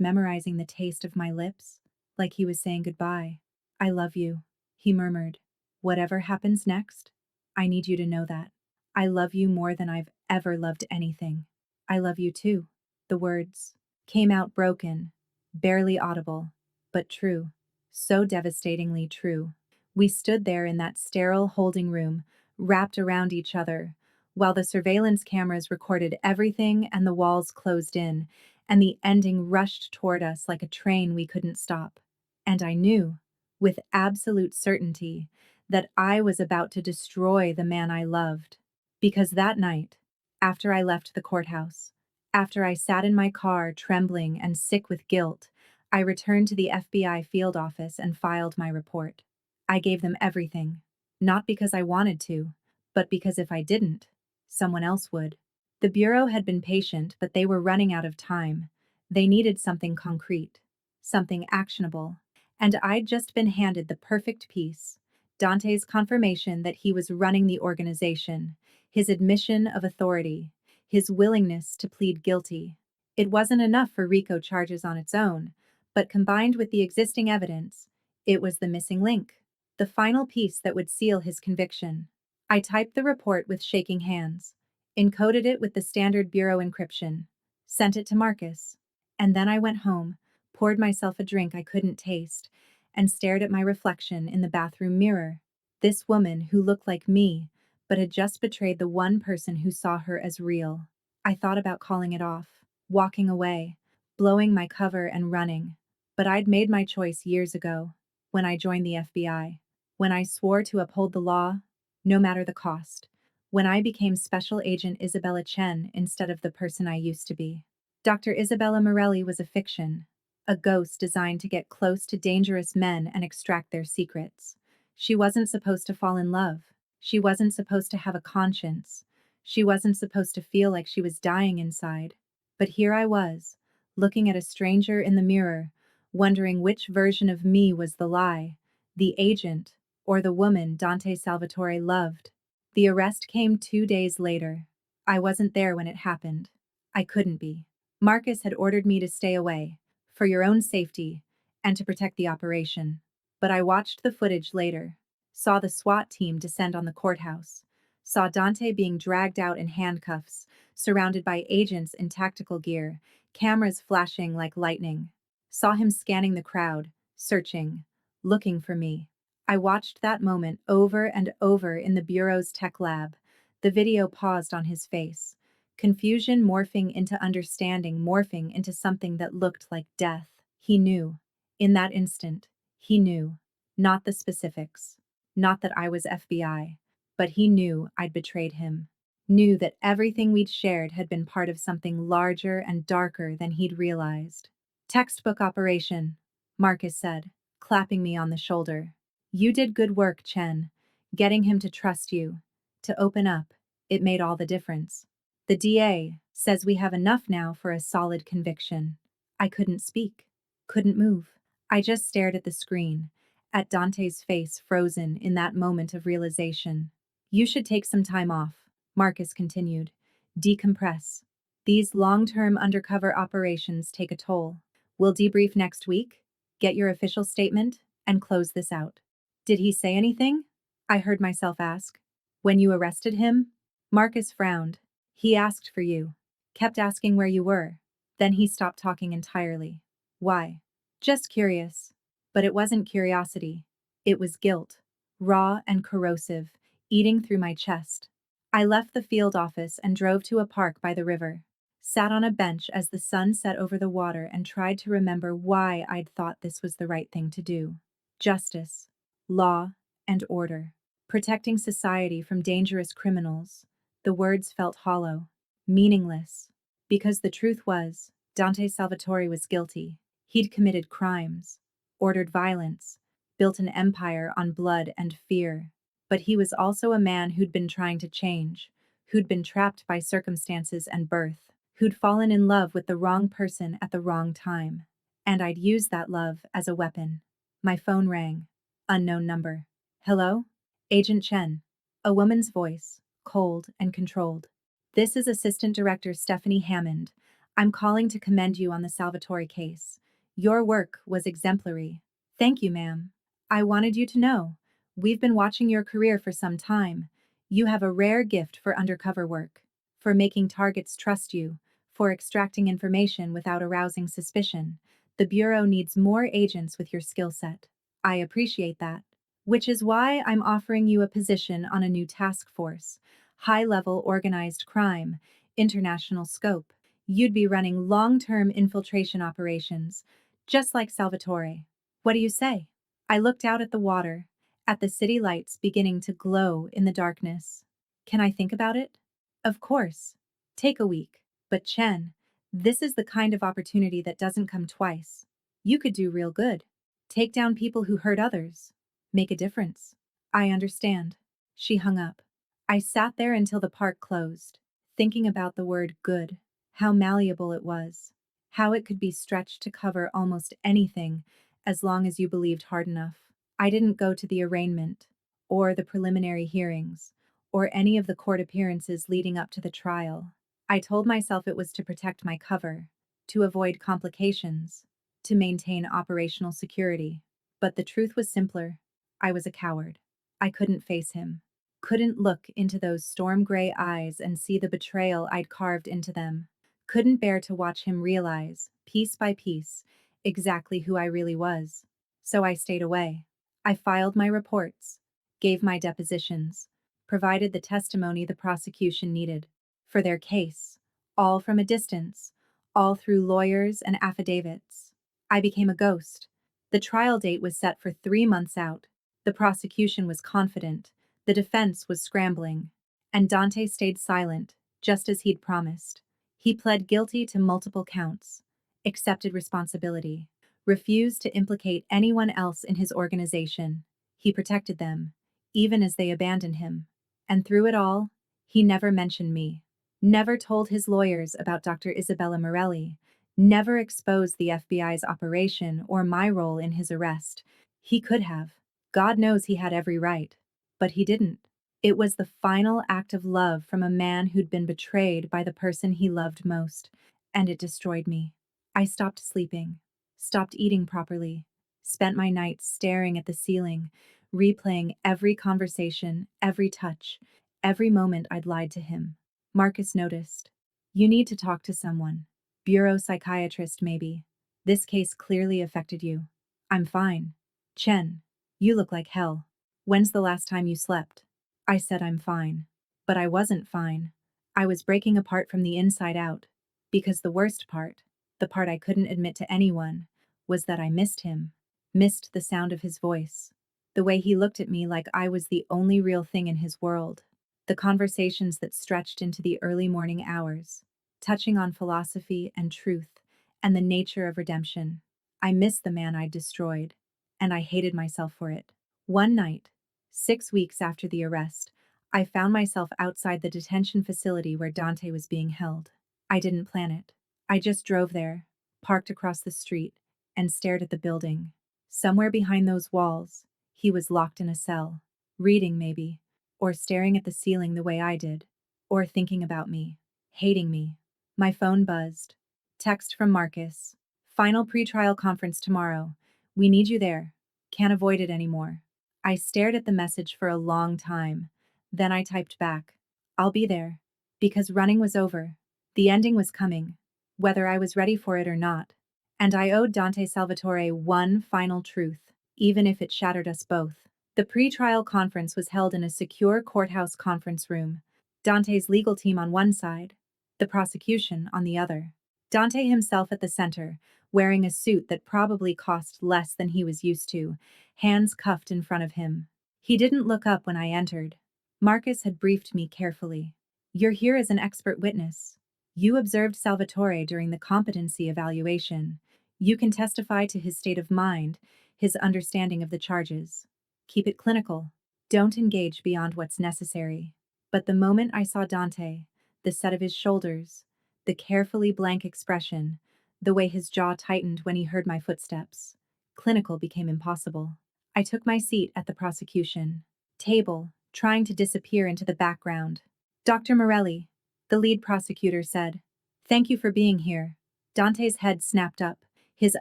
memorizing the taste of my lips, like he was saying goodbye. I love you, he murmured. Whatever happens next, I need you to know that. I love you more than I've ever loved anything. I love you too. The words came out broken, barely audible, but true. So devastatingly true. We stood there in that sterile holding room, wrapped around each other, while the surveillance cameras recorded everything and the walls closed in, and the ending rushed toward us like a train we couldn't stop. And I knew, with absolute certainty, that I was about to destroy the man I loved. Because that night, after I left the courthouse, after I sat in my car trembling and sick with guilt, I returned to the FBI field office and filed my report. I gave them everything, not because I wanted to, but because if I didn't, someone else would. The Bureau had been patient, but they were running out of time. They needed something concrete, something actionable. And I'd just been handed the perfect piece: Dante's confirmation that he was running the organization, his admission of authority, his willingness to plead guilty. It wasn't enough for RICO charges on its own, but combined with the existing evidence, it was the missing link, the final piece that would seal his conviction. I typed the report with shaking hands, encoded it with the standard bureau encryption, sent it to Marcus, and then I went home, poured myself a drink I couldn't taste, and stared at my reflection in the bathroom mirror. This woman who looked like me, but had just betrayed the one person who saw her as real. I thought about calling it off, walking away, blowing my cover and running. But I'd made my choice years ago, when I joined the FBI, when I swore to uphold the law, no matter the cost, when I became Special Agent Isabella Chen instead of the person I used to be. Dr. Isabella Morelli was a fiction, a ghost designed to get close to dangerous men and extract their secrets. She wasn't supposed to fall in love. She wasn't supposed to have a conscience. She wasn't supposed to feel like she was dying inside. But here I was, looking at a stranger in the mirror, wondering which version of me was the lie, the agent, or the woman Dante Salvatore loved. The arrest came 2 days later. I wasn't there when it happened. I couldn't be. Marcus had ordered me to stay away, for your own safety, and to protect the operation. But I watched the footage later, saw the SWAT team descend on the courthouse, saw Dante being dragged out in handcuffs, surrounded by agents in tactical gear, cameras flashing like lightning. Saw him scanning the crowd, searching, looking for me. I watched that moment over and over in the Bureau's tech lab. The video paused on his face, confusion morphing into understanding, morphing into something that looked like death. He knew. In that instant, he knew. Not the specifics. Not that I was FBI. But he knew I'd betrayed him. Knew that everything we'd shared had been part of something larger and darker than he'd realized. Textbook operation, Marcus said, clapping me on the shoulder. You did good work, Chen. Getting him to trust you, to open up, it made all the difference. The DA says we have enough now for a solid conviction. I couldn't speak, couldn't move. I just stared at the screen, at Dante's face frozen in that moment of realization. You should take some time off, Marcus continued. Decompress. These long-term undercover operations take a toll. We'll debrief next week, get your official statement, and close this out. Did he say anything? I heard myself ask. When you arrested him? Marcus frowned. He asked for you. Kept asking where you were. Then he stopped talking entirely. Why? Just curious. But it wasn't curiosity. It was guilt. Raw and corrosive, eating through my chest. I left the field office and drove to a park by the river. Sat on a bench as the sun set over the water and tried to remember why I'd thought this was the right thing to do. Justice, law, and order. Protecting society from dangerous criminals. The words felt hollow, meaningless. Because the truth was, Dante Salvatore was guilty. He'd committed crimes, ordered violence, built an empire on blood and fear. But he was also a man who'd been trying to change, who'd been trapped by circumstances and birth, who'd fallen in love with the wrong person at the wrong time. And I'd used that love as a weapon. My phone rang. Unknown number. Hello? Agent Chen. A woman's voice, cold and controlled. This is Assistant Director Stephanie Hammond. I'm calling to commend you on the Salvatore case. Your work was exemplary. Thank you, ma'am. I wanted you to know. We've been watching your career for some time. You have a rare gift for undercover work, for making targets trust you, for extracting information without arousing suspicion. The Bureau needs more agents with your skill set. I appreciate that. Which is why I'm offering you a position on a new task force. High-level organized crime, international scope. You'd be running long-term infiltration operations, just like Salvatore. What do you say? I looked out at the water, at the city lights beginning to glow in the darkness. Can I think about it? Of course. Take a week. But Chen, this is the kind of opportunity that doesn't come twice. You could do real good. Take down people who hurt others. Make a difference. I understand. She hung up. I sat there until the park closed, thinking about the word good, how malleable it was, how it could be stretched to cover almost anything as long as you believed hard enough. I didn't go to the arraignment, or the preliminary hearings, or any of the court appearances leading up to the trial. I told myself it was to protect my cover, to avoid complications, to maintain operational security. But the truth was simpler. I was a coward. I couldn't face him. Couldn't look into those storm gray eyes and see the betrayal I'd carved into them. Couldn't bear to watch him realize, piece by piece, exactly who I really was. So I stayed away. I filed my reports, gave my depositions, provided the testimony the prosecution needed for their case, all from a distance, all through lawyers and affidavits. I became a ghost. The trial date was set for 3 months out. The prosecution was confident, the defense was scrambling, and Dante stayed silent, just as he'd promised. He pled guilty to multiple counts, accepted responsibility, refused to implicate anyone else in his organization. He protected them, even as they abandoned him. And through it all, he never mentioned me, never told his lawyers about Dr. Isabella Morelli, never exposed the FBI's operation or my role in his arrest. He could have. God knows he had every right. But he didn't. It was the final act of love from a man who'd been betrayed by the person he loved most, and it destroyed me. I stopped sleeping, stopped eating properly, spent my nights staring at the ceiling, replaying every conversation, every touch, every moment I'd lied to him. Marcus noticed. You need to talk to someone. Bureau psychiatrist, maybe. This case clearly affected you. I'm fine. Chen, you look like hell. When's the last time you slept? I said I'm fine. But I wasn't fine. I was breaking apart from the inside out. Because the worst part, the part I couldn't admit to anyone, was that I missed him. Missed the sound of his voice. The way he looked at me like I was the only real thing in his world. The conversations that stretched into the early morning hours, touching on philosophy and truth, and the nature of redemption. I missed the man I'd destroyed, and I hated myself for it. One night, 6 weeks after the arrest, I found myself outside the detention facility where Dante was being held. I didn't plan it. I just drove there, parked across the street, and stared at the building. Somewhere behind those walls, he was locked in a cell, reading maybe, or staring at the ceiling the way I did, or thinking about me, hating me. My phone buzzed. Text from Marcus. Final pretrial conference tomorrow. We need you there. Can't avoid it anymore. I stared at the message for a long time. Then I typed back, I'll be there. Because running was over. The ending was coming, whether I was ready for it or not. And I owed Dante Salvatore one final truth, even if it shattered us both. The pre-trial conference was held in a secure courthouse conference room. Dante's legal team on one side, the prosecution on the other. Dante himself at the center, wearing a suit that probably cost less than he was used to, hands cuffed in front of him. He didn't look up when I entered. Marcus had briefed me carefully. You're here as an expert witness. You observed Salvatore during the competency evaluation. You can testify to his state of mind, his understanding of the charges. Keep it clinical. Don't engage beyond what's necessary. But the moment I saw Dante, the set of his shoulders, the carefully blank expression, the way his jaw tightened when he heard my footsteps, clinical became impossible. I took my seat at the prosecution table, trying to disappear into the background. Dr. Morelli, the lead prosecutor said, thank you for being here. Dante's head snapped up, his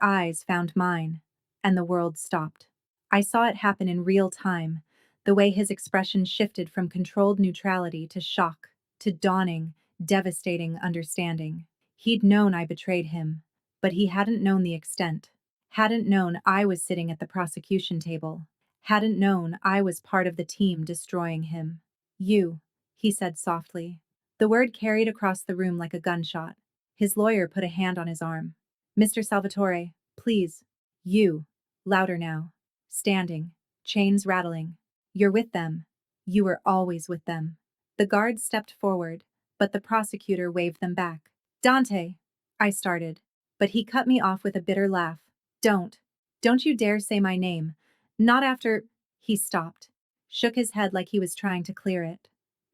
eyes found mine, and the world stopped. I saw it happen in real time, the way his expression shifted from controlled neutrality to shock, to dawning, devastating understanding. He'd known I betrayed him, but he hadn't known the extent. Hadn't known I was sitting at the prosecution table. Hadn't known I was part of the team destroying him. You, he said softly. The word carried across the room like a gunshot. His lawyer put a hand on his arm. Mr. Salvatore, please. You. Louder now. Standing. Chains rattling. You're with them. You were always with them. The guards stepped forward, but the prosecutor waved them back. Dante, I started, but he cut me off with a bitter laugh. Don't you dare say my name. Not after. He stopped, shook his head like he was trying to clear it.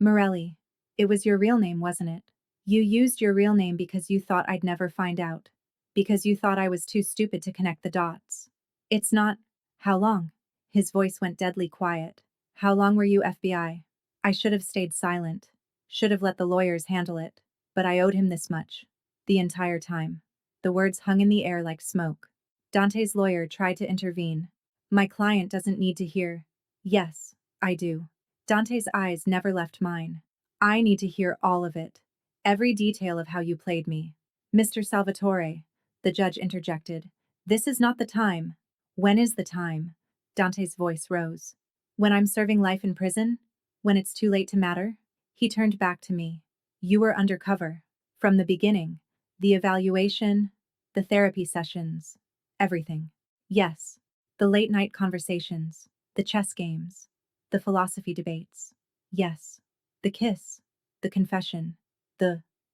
Morelli. It was your real name, wasn't it? You used your real name because you thought I'd never find out. Because you thought I was too stupid to connect the dots. It's not. How long? His voice went deadly quiet. How long were you FBI? I should have stayed silent. Should have let the lawyers handle it. But I owed him this much. The entire time. The words hung in the air like smoke. Dante's lawyer tried to intervene. My client doesn't need to hear. Yes, I do. Dante's eyes never left mine. I need to hear all of it. Every detail of how you played me. Mr. Salvatore, the judge interjected. This is not the time. When is the time? Dante's voice rose. When I'm serving life in prison? When it's too late to matter? He turned back to me. You were undercover. From the beginning. The evaluation, the therapy sessions, everything. Yes. The late night conversations, the chess games, the philosophy debates. Yes. The kiss, the confession,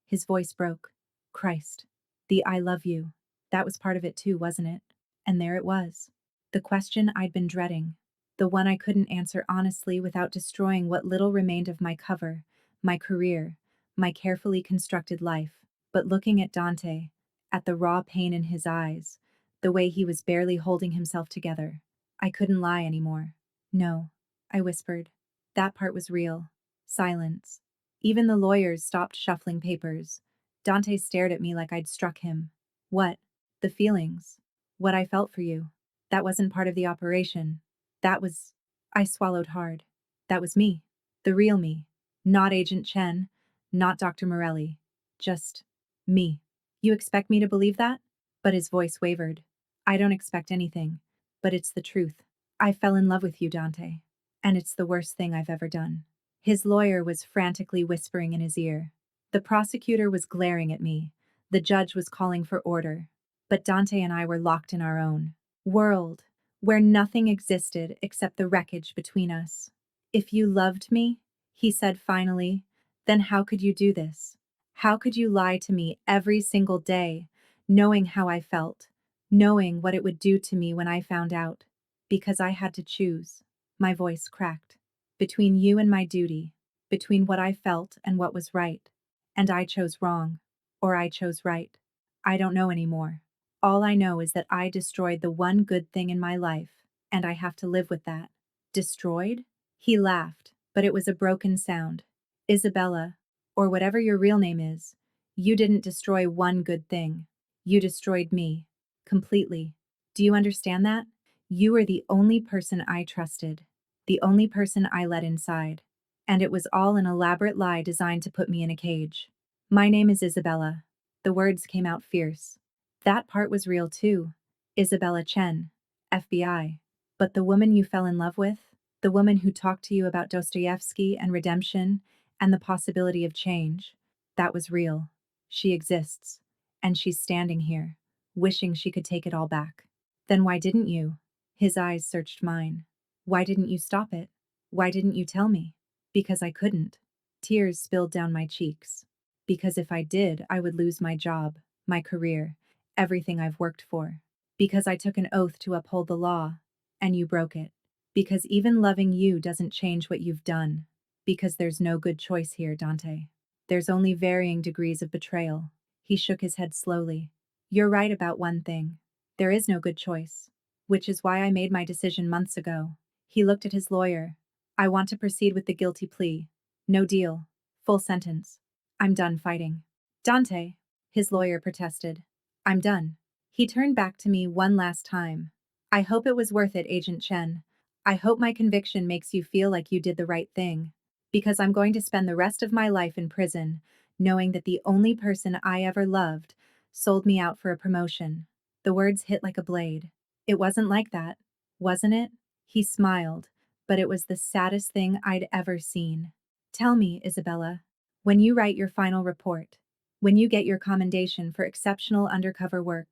his voice broke. Christ. The I love you. That was part of it too, wasn't it? And there it was. The question I'd been dreading. The one I couldn't answer honestly without destroying what little remained of my cover, my career, my carefully constructed life. But looking at Dante, at the raw pain in his eyes, the way he was barely holding himself together, I couldn't lie anymore. No, I whispered. That part was real. Silence. Even the lawyers stopped shuffling papers. Dante stared at me like I'd struck him. What? The feelings. What I felt for you. That wasn't part of the operation. That was. I swallowed hard. That was me. The real me. Not Agent Chen. Not Dr. Morelli. Just. Me. You expect me to believe that? But his voice wavered. I don't expect anything. But it's the truth. I fell in love with you, Dante. And it's the worst thing I've ever done. His lawyer was frantically whispering in his ear. The prosecutor was glaring at me. The judge was calling for order. But Dante and I were locked in our own world, where nothing existed except the wreckage between us. If you loved me, he said finally, then how could you do this? How could you lie to me every single day, knowing how I felt, knowing what it would do to me when I found out? Because I had to choose. My voice cracked. Between you and my duty, between what I felt and what was right. And I chose wrong. Or I chose right. I don't know anymore. All I know is that I destroyed the one good thing in my life, and I have to live with that. Destroyed? He laughed, but it was a broken sound. Isabella, or whatever your real name is, you didn't destroy one good thing. You destroyed me. Completely. Do you understand that? You were the only person I trusted. The only person I let inside. And it was all an elaborate lie designed to put me in a cage. My name is Isabella. The words came out fierce. That part was real too. Isabella Chen, FBI. But the woman you fell in love with, the woman who talked to you about Dostoevsky and redemption and the possibility of change, that was real. She exists. And she's standing here, wishing she could take it all back. Then why didn't you? His eyes searched mine. Why didn't you stop it? Why didn't you tell me? Because I couldn't. Tears spilled down my cheeks. Because if I did, I would lose my job, my career, everything I've worked for. Because I took an oath to uphold the law, and you broke it. Because even loving you doesn't change what you've done. Because there's no good choice here, Dante. There's only varying degrees of betrayal. He shook his head slowly. You're right about one thing. There is no good choice. Which is why I made my decision months ago. He looked at his lawyer. I want to proceed with the guilty plea. No deal. Full sentence. I'm done fighting. Dante, his lawyer protested. I'm done. He turned back to me one last time. I hope it was worth it, Agent Chen. I hope my conviction makes you feel like you did the right thing. Because I'm going to spend the rest of my life in prison, knowing that the only person I ever loved sold me out for a promotion. The words hit like a blade. It wasn't like that, wasn't it? He smiled, but it was the saddest thing I'd ever seen. Tell me, Isabella, when you write your final report, when you get your commendation for exceptional undercover work,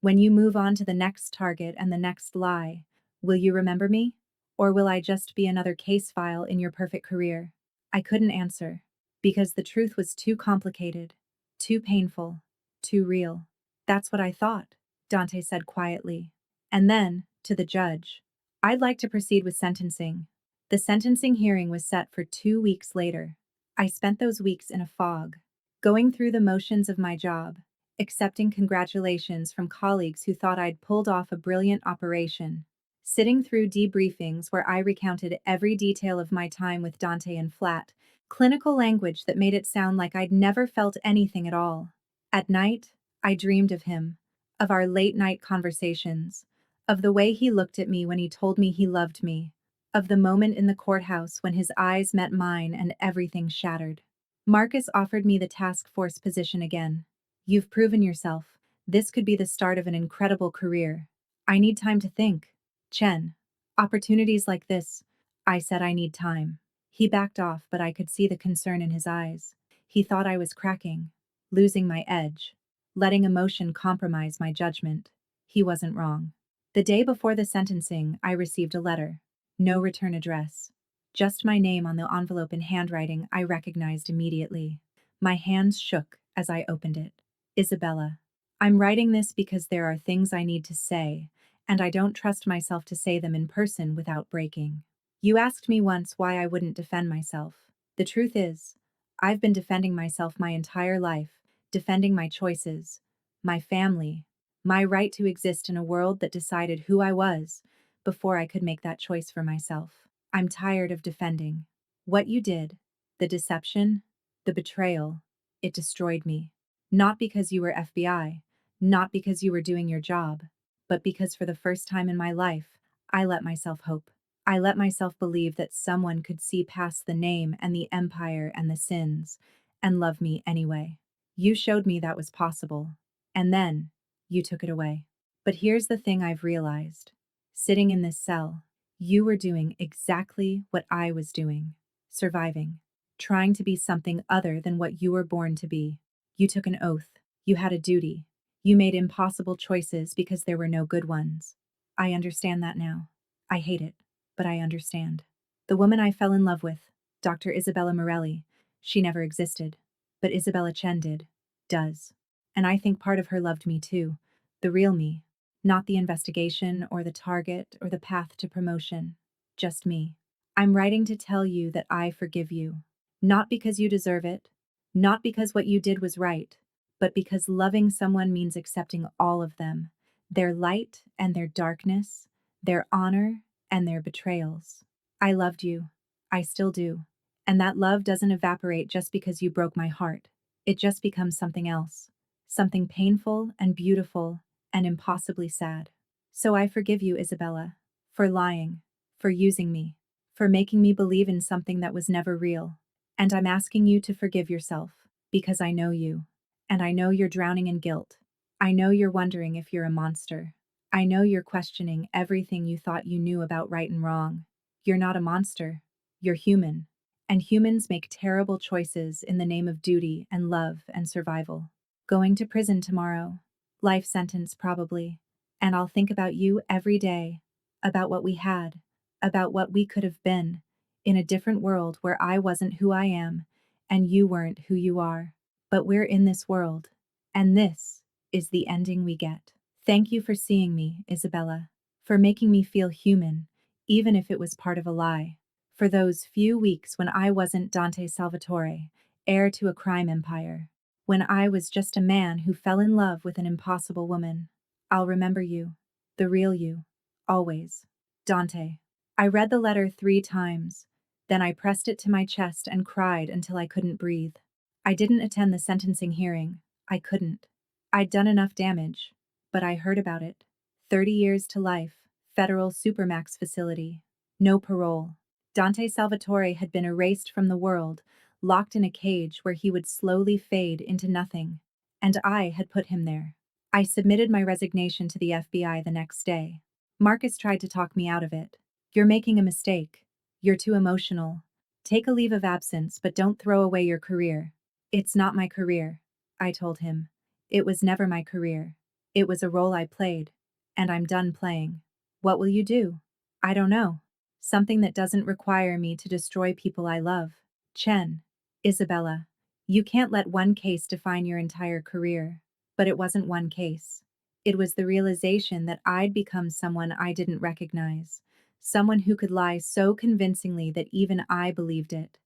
when you move on to the next target and the next lie, will you remember me? Or will I just be another case file in your perfect career? I couldn't answer, because the truth was too complicated, too painful, too real. That's what I thought, Dante said quietly. And then, to the judge, I'd like to proceed with sentencing. The sentencing hearing was set for 2 weeks later. I spent those weeks in a fog, going through the motions of my job, accepting congratulations from colleagues who thought I'd pulled off a brilliant operation, sitting through debriefings where I recounted every detail of my time with Dante in flat, clinical language that made it sound like I'd never felt anything at all. At night, I dreamed of him, of our late-night conversations, of the way he looked at me when he told me he loved me, of the moment in the courthouse when his eyes met mine and everything shattered. Marcus offered me the task force position again. You've proven yourself. This could be the start of an incredible career. I need time to think. Chen. Opportunities like this. I said I need time. He backed off, but I could see the concern in his eyes. He thought I was cracking, losing my edge, letting emotion compromise my judgment. He wasn't wrong. The day before the sentencing, I received a letter. No return address. Just my name on the envelope in handwriting I recognized immediately. My hands shook as I opened it. Isabella. I'm writing this because there are things I need to say, and I don't trust myself to say them in person without breaking. You asked me once why I wouldn't defend myself. The truth is, I've been defending myself my entire life, defending my choices, my family, my right to exist in a world that decided who I was before I could make that choice for myself. I'm tired of defending. What you did, the deception, the betrayal, it destroyed me. Not because you were FBI, not because you were doing your job, but because for the first time in my life, I let myself hope. I let myself believe that someone could see past the name and the empire and the sins and love me anyway. You showed me that was possible. And then, you took it away. But here's the thing I've realized. Sitting in this cell, you were doing exactly what I was doing. Surviving. Trying to be something other than what you were born to be. You took an oath. You had a duty. You made impossible choices because there were no good ones. I understand that now. I hate it, but I understand. The woman I fell in love with, Dr. Isabella Morelli, she never existed. But Isabella Chen did. Does. And I think part of her loved me too. The real me. Not the investigation or the target or the path to promotion. Just me. I'm writing to tell you that I forgive you. Not because you deserve it. Not because what you did was right. But because loving someone means accepting all of them. Their light and their darkness. Their honor and their betrayals. I loved you. I still do. And that love doesn't evaporate just because you broke my heart. It just becomes something else. Something painful and beautiful and impossibly sad. So I forgive you, Isabella, for lying, for using me, for making me believe in something that was never real. And I'm asking you to forgive yourself, because I know you. And I know you're drowning in guilt. I know you're wondering if you're a monster. I know you're questioning everything you thought you knew about right and wrong. You're not a monster. You're human. And humans make terrible choices in the name of duty and love and survival. Going to prison tomorrow. Life sentence, probably. And I'll think about you every day. About what we had. About what we could have been. In a different world where I wasn't who I am, and you weren't who you are. But we're in this world. And this is the ending we get. Thank you for seeing me, Isabella. For making me feel human, even if it was part of a lie. For those few weeks when I wasn't Dante Salvatore, heir to a crime empire. When I was just a man who fell in love with an impossible woman. I'll remember you. The real you. Always. Dante. I read the letter 3 times. Then I pressed it to my chest and cried until I couldn't breathe. I didn't attend the sentencing hearing. I couldn't. I'd done enough damage. But I heard about it. 30 years to life. Federal Supermax facility. No parole. Dante Salvatore had been erased from the world, locked in a cage where he would slowly fade into nothing. And I had put him there. I submitted my resignation to the FBI the next day. Marcus tried to talk me out of it. You're making a mistake. You're too emotional. Take a leave of absence, but don't throw away your career. It's not my career, I told him. It was never my career. It was a role I played. And I'm done playing. What will you do? I don't know. Something that doesn't require me to destroy people I love. Chen. Isabella. You can't let one case define your entire career. But it wasn't one case. It was the realization that I'd become someone I didn't recognize. Someone who could lie so convincingly that even I believed it.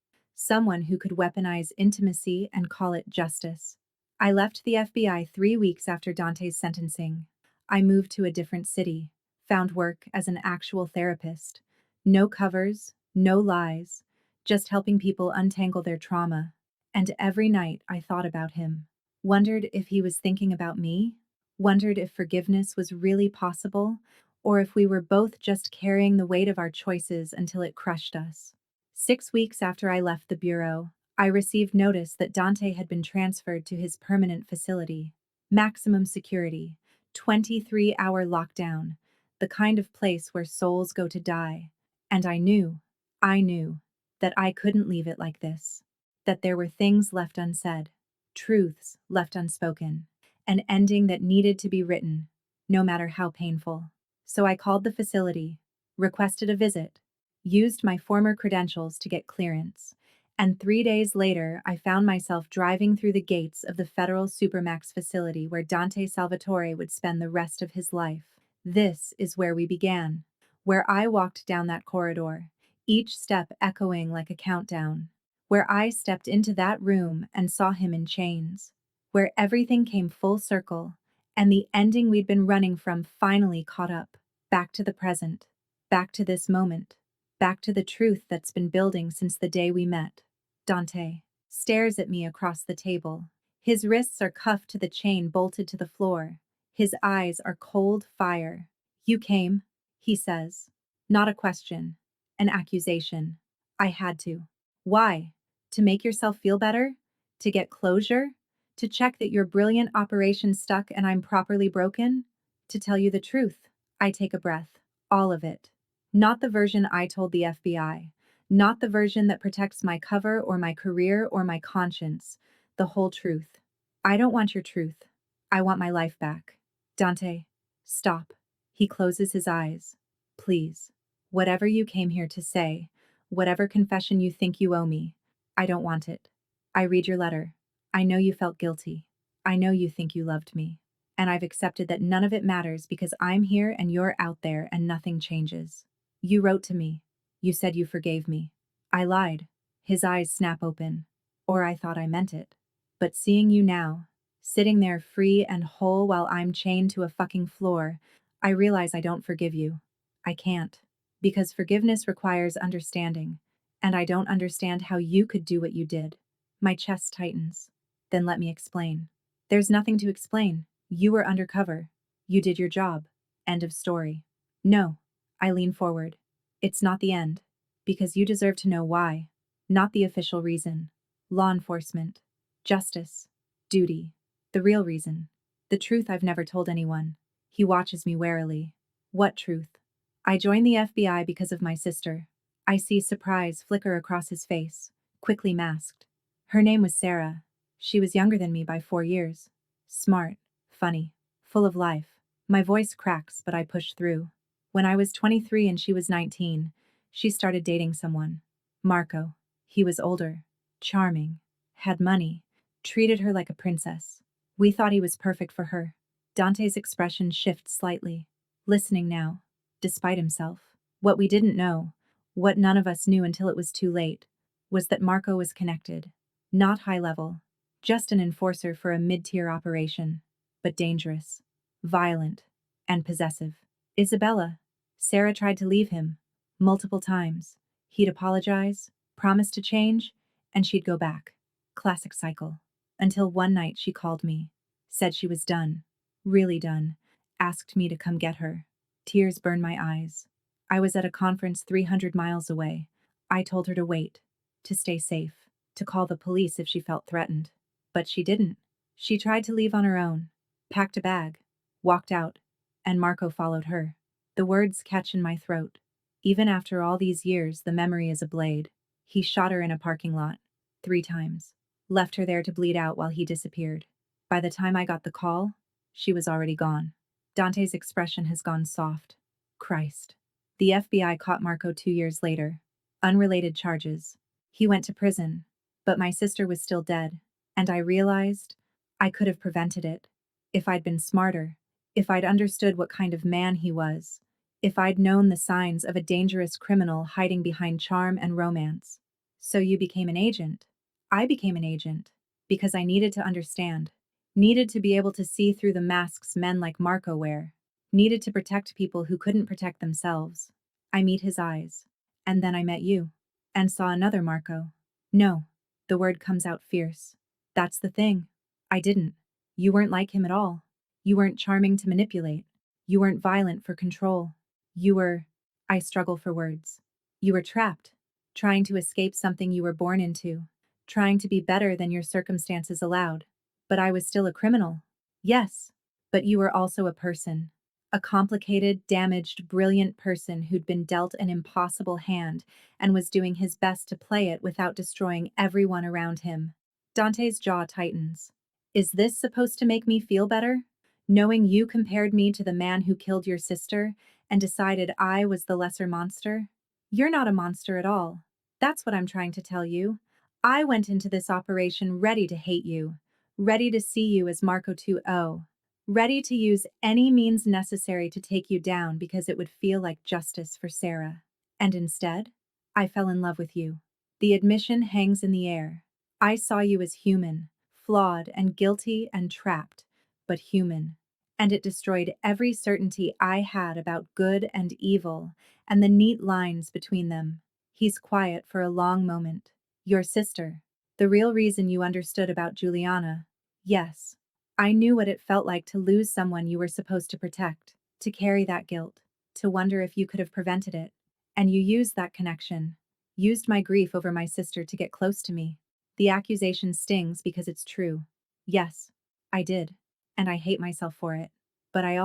someone who could weaponize intimacy and call it justice. I left the FBI 3 weeks after Dante's sentencing. I moved to a different city, found work as an actual therapist. No covers, no lies, just helping people untangle their trauma. And every night I thought about him. Wondered if he was thinking about me, wondered if forgiveness was really possible, or if we were both just carrying the weight of our choices until it crushed us. 6 weeks after I left the bureau, I received notice that Dante had been transferred to his permanent facility. Maximum security, 23-hour lockdown, the kind of place where souls go to die. And I knew, that I couldn't leave it like this. That there were things left unsaid, truths left unspoken, an ending that needed to be written, no matter how painful. So I called the facility, requested a visit, used my former credentials to get clearance, and 3 days later I found myself driving through the gates of the federal Supermax facility where Dante Salvatore would spend the rest of his life. This is where we began, where I walked down that corridor, each step echoing like a countdown, where I stepped into that room and saw him in chains, where everything came full circle, and the ending we'd been running from finally caught up, back to the present, back to this moment, back to the truth that's been building since the day we met. Dante stares at me across the table. His wrists are cuffed to the chain bolted to the floor. His eyes are cold fire. "You came," he says. Not a question, an accusation. I had to. Why? To make yourself feel better? To get closure? To check that your brilliant operation stuck and I'm properly broken? To tell you the truth. I take a breath. All of it. Not the version I told the FBI. Not the version that protects my cover or my career or my conscience. The whole truth. I don't want your truth. I want my life back. Dante, stop. He closes his eyes. Please. Whatever you came here to say, whatever confession you think you owe me, I don't want it. I read your letter. I know you felt guilty. I know you think you loved me. And I've accepted that none of it matters because I'm here and you're out there and nothing changes. You wrote to me. You said you forgave me. I lied. His eyes snap open. Or I thought I meant it. But seeing you now, sitting there free and whole while I'm chained to a fucking floor, I realize I don't forgive you. I can't. Because forgiveness requires understanding. And I don't understand how you could do what you did. My chest tightens. Then let me explain. There's nothing to explain. You were undercover. You did your job. End of story. No. I lean forward. It's not the end. Because you deserve to know why. Not the official reason. Law enforcement. Justice. Duty. The real reason. The truth I've never told anyone. He watches me warily. What truth? I joined the FBI because of my sister. I see surprise flicker across his face, quickly masked. Her name was Sarah. She was younger than me by 4 years. Smart, funny, full of life. My voice cracks, but I push through. When I was 23 and she was 19, she started dating someone. Marco. He was older, charming, had money, treated her like a princess. We thought he was perfect for her. Dante's expression shifts slightly, listening now, despite himself. What we didn't know, what none of us knew until it was too late, was that Marco was connected. Not high level, just an enforcer for a mid-tier operation, but dangerous, violent, and possessive. Isabella. Sarah tried to leave him, multiple times. He'd apologize, promise to change, and she'd go back. Classic cycle. Until one night she called me, said she was done, really done, asked me to come get her. Tears burned my eyes. I was at a conference 300 miles away. I told her to wait, to stay safe, to call the police if she felt threatened. But she didn't. She tried to leave on her own, packed a bag, walked out, and Marco followed her. The words catch in my throat. Even after all these years, the memory is a blade. He shot her in a parking lot, 3 times. Left her there to bleed out while he disappeared. By the time I got the call, she was already gone. Dante's expression has gone soft. Christ. The FBI caught Marco 2 years later. Unrelated charges. He went to prison, but my sister was still dead, and I realized I could have prevented it. If I'd been smarter, if I'd understood what kind of man he was, if I'd known the signs of a dangerous criminal hiding behind charm and romance. So you became an agent. I became an agent. Because I needed to understand. Needed to be able to see through the masks men like Marco wear. Needed to protect people who couldn't protect themselves. I meet his eyes. And then I met you. And saw another Marco. No. The word comes out fierce. That's the thing. I didn't. You weren't like him at all. You weren't charming to manipulate. You weren't violent for control. You were. I struggle for words. You were trapped, trying to escape something you were born into, trying to be better than your circumstances allowed. But I was still a criminal. Yes, but you were also a person. A complicated, damaged, brilliant person who'd been dealt an impossible hand and was doing his best to play it without destroying everyone around him. Dante's jaw tightens. Is this supposed to make me feel better? Knowing you compared me to the man who killed your sister and decided I was the lesser monster? You're not a monster at all. That's what I'm trying to tell you. I went into this operation ready to hate you, ready to see you as Marco 2.0, ready to use any means necessary to take you down because it would feel like justice for Sarah. And instead, I fell in love with you. The admission hangs in the air. I saw you as human, flawed and guilty and trapped, but human. And it destroyed every certainty I had about good and evil and the neat lines between them. He's quiet for a long moment. Your sister. The real reason you understood about Juliana. Yes. I knew what it felt like to lose someone you were supposed to protect, to carry that guilt, to wonder if you could have prevented it. And you used that connection. Used my grief over my sister to get close to me. The accusation stings because it's true. Yes, I did. And I hate myself for it. But I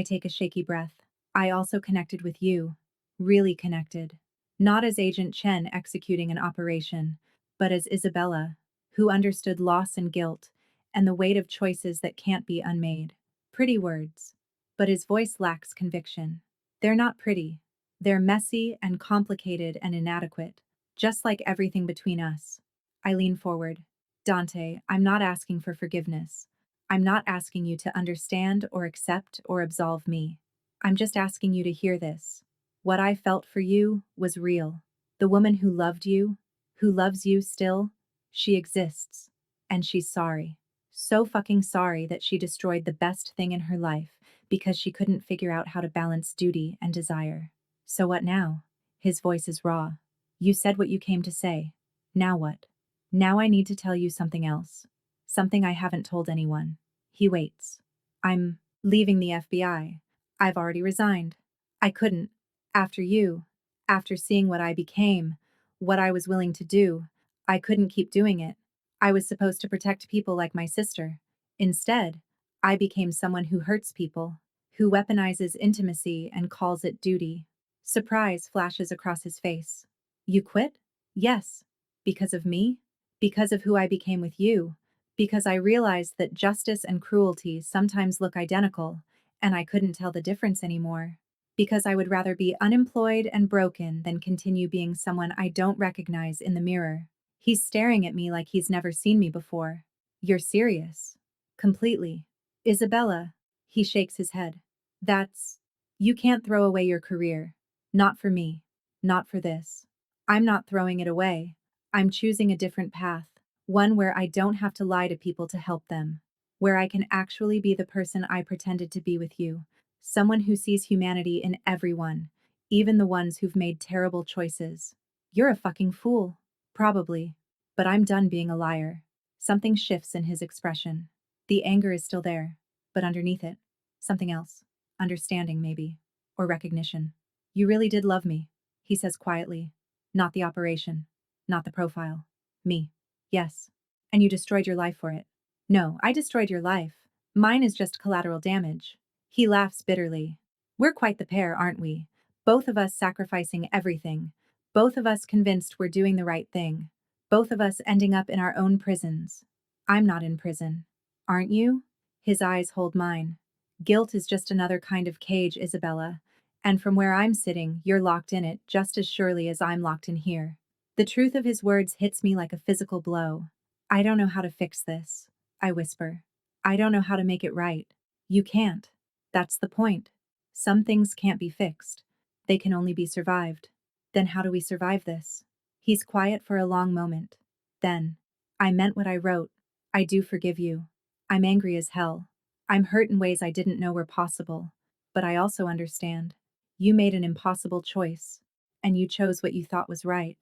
take a shaky breath. I also connected with you. Really connected. Not as Agent Chen executing an operation, but as Isabella, who understood loss and guilt, and the weight of choices that can't be unmade. Pretty words. But his voice lacks conviction. They're not pretty. They're messy and complicated and inadequate, just like everything between us. I lean forward. Dante, I'm not asking for forgiveness. I'm not asking you to understand or accept or absolve me. I'm just asking you to hear this. What I felt for you was real. The woman who loved you, who loves you still, she exists. And she's sorry. So fucking sorry that she destroyed the best thing in her life because she couldn't figure out how to balance duty and desire. So what now? His voice is raw. You said what you came to say. Now what? Now I need to tell you something else. Something I haven't told anyone. He waits. I'm leaving the FBI. I've already resigned. I couldn't. After you. After seeing what I became. What I was willing to do. I couldn't keep doing it. I was supposed to protect people like my sister. Instead, I became someone who hurts people, who weaponizes intimacy and calls it duty. Surprise flashes across his face. You quit? Yes. Because of me? Because of who I became with you. Because I realized that justice and cruelty sometimes look identical, and I couldn't tell the difference anymore. Because I would rather be unemployed and broken than continue being someone I don't recognize in the mirror. He's staring at me like he's never seen me before. You're serious. Completely. Isabella. He shakes his head. That's. You can't throw away your career. Not for me. Not for this. I'm not throwing it away. I'm choosing a different path. One where I don't have to lie to people to help them. Where I can actually be the person I pretended to be with you. Someone who sees humanity in everyone, even the ones who've made terrible choices. You're a fucking fool. Probably. But I'm done being a liar. Something shifts in his expression. The anger is still there, but underneath it, something else. Understanding, maybe. Or recognition. You really did love me, he says quietly. Not the operation. Not the profile. Me. Yes. And you destroyed your life for it. No, I destroyed your life. Mine is just collateral damage. He laughs bitterly. We're quite the pair, aren't we? Both of us sacrificing everything. Both of us convinced we're doing the right thing. Both of us ending up in our own prisons. I'm not in prison. Aren't you? His eyes hold mine. Guilt is just another kind of cage, Isabella. And from where I'm sitting, you're locked in it just as surely as I'm locked in here. The truth of his words hits me like a physical blow. I don't know how to fix this, I whisper. I don't know how to make it right. You can't. That's the point. Some things can't be fixed. They can only be survived. Then how do we survive this? He's quiet for a long moment. Then, I meant what I wrote. I do forgive you. I'm angry as hell. I'm hurt in ways I didn't know were possible. But I also understand. You made an impossible choice. And you chose what you thought was right.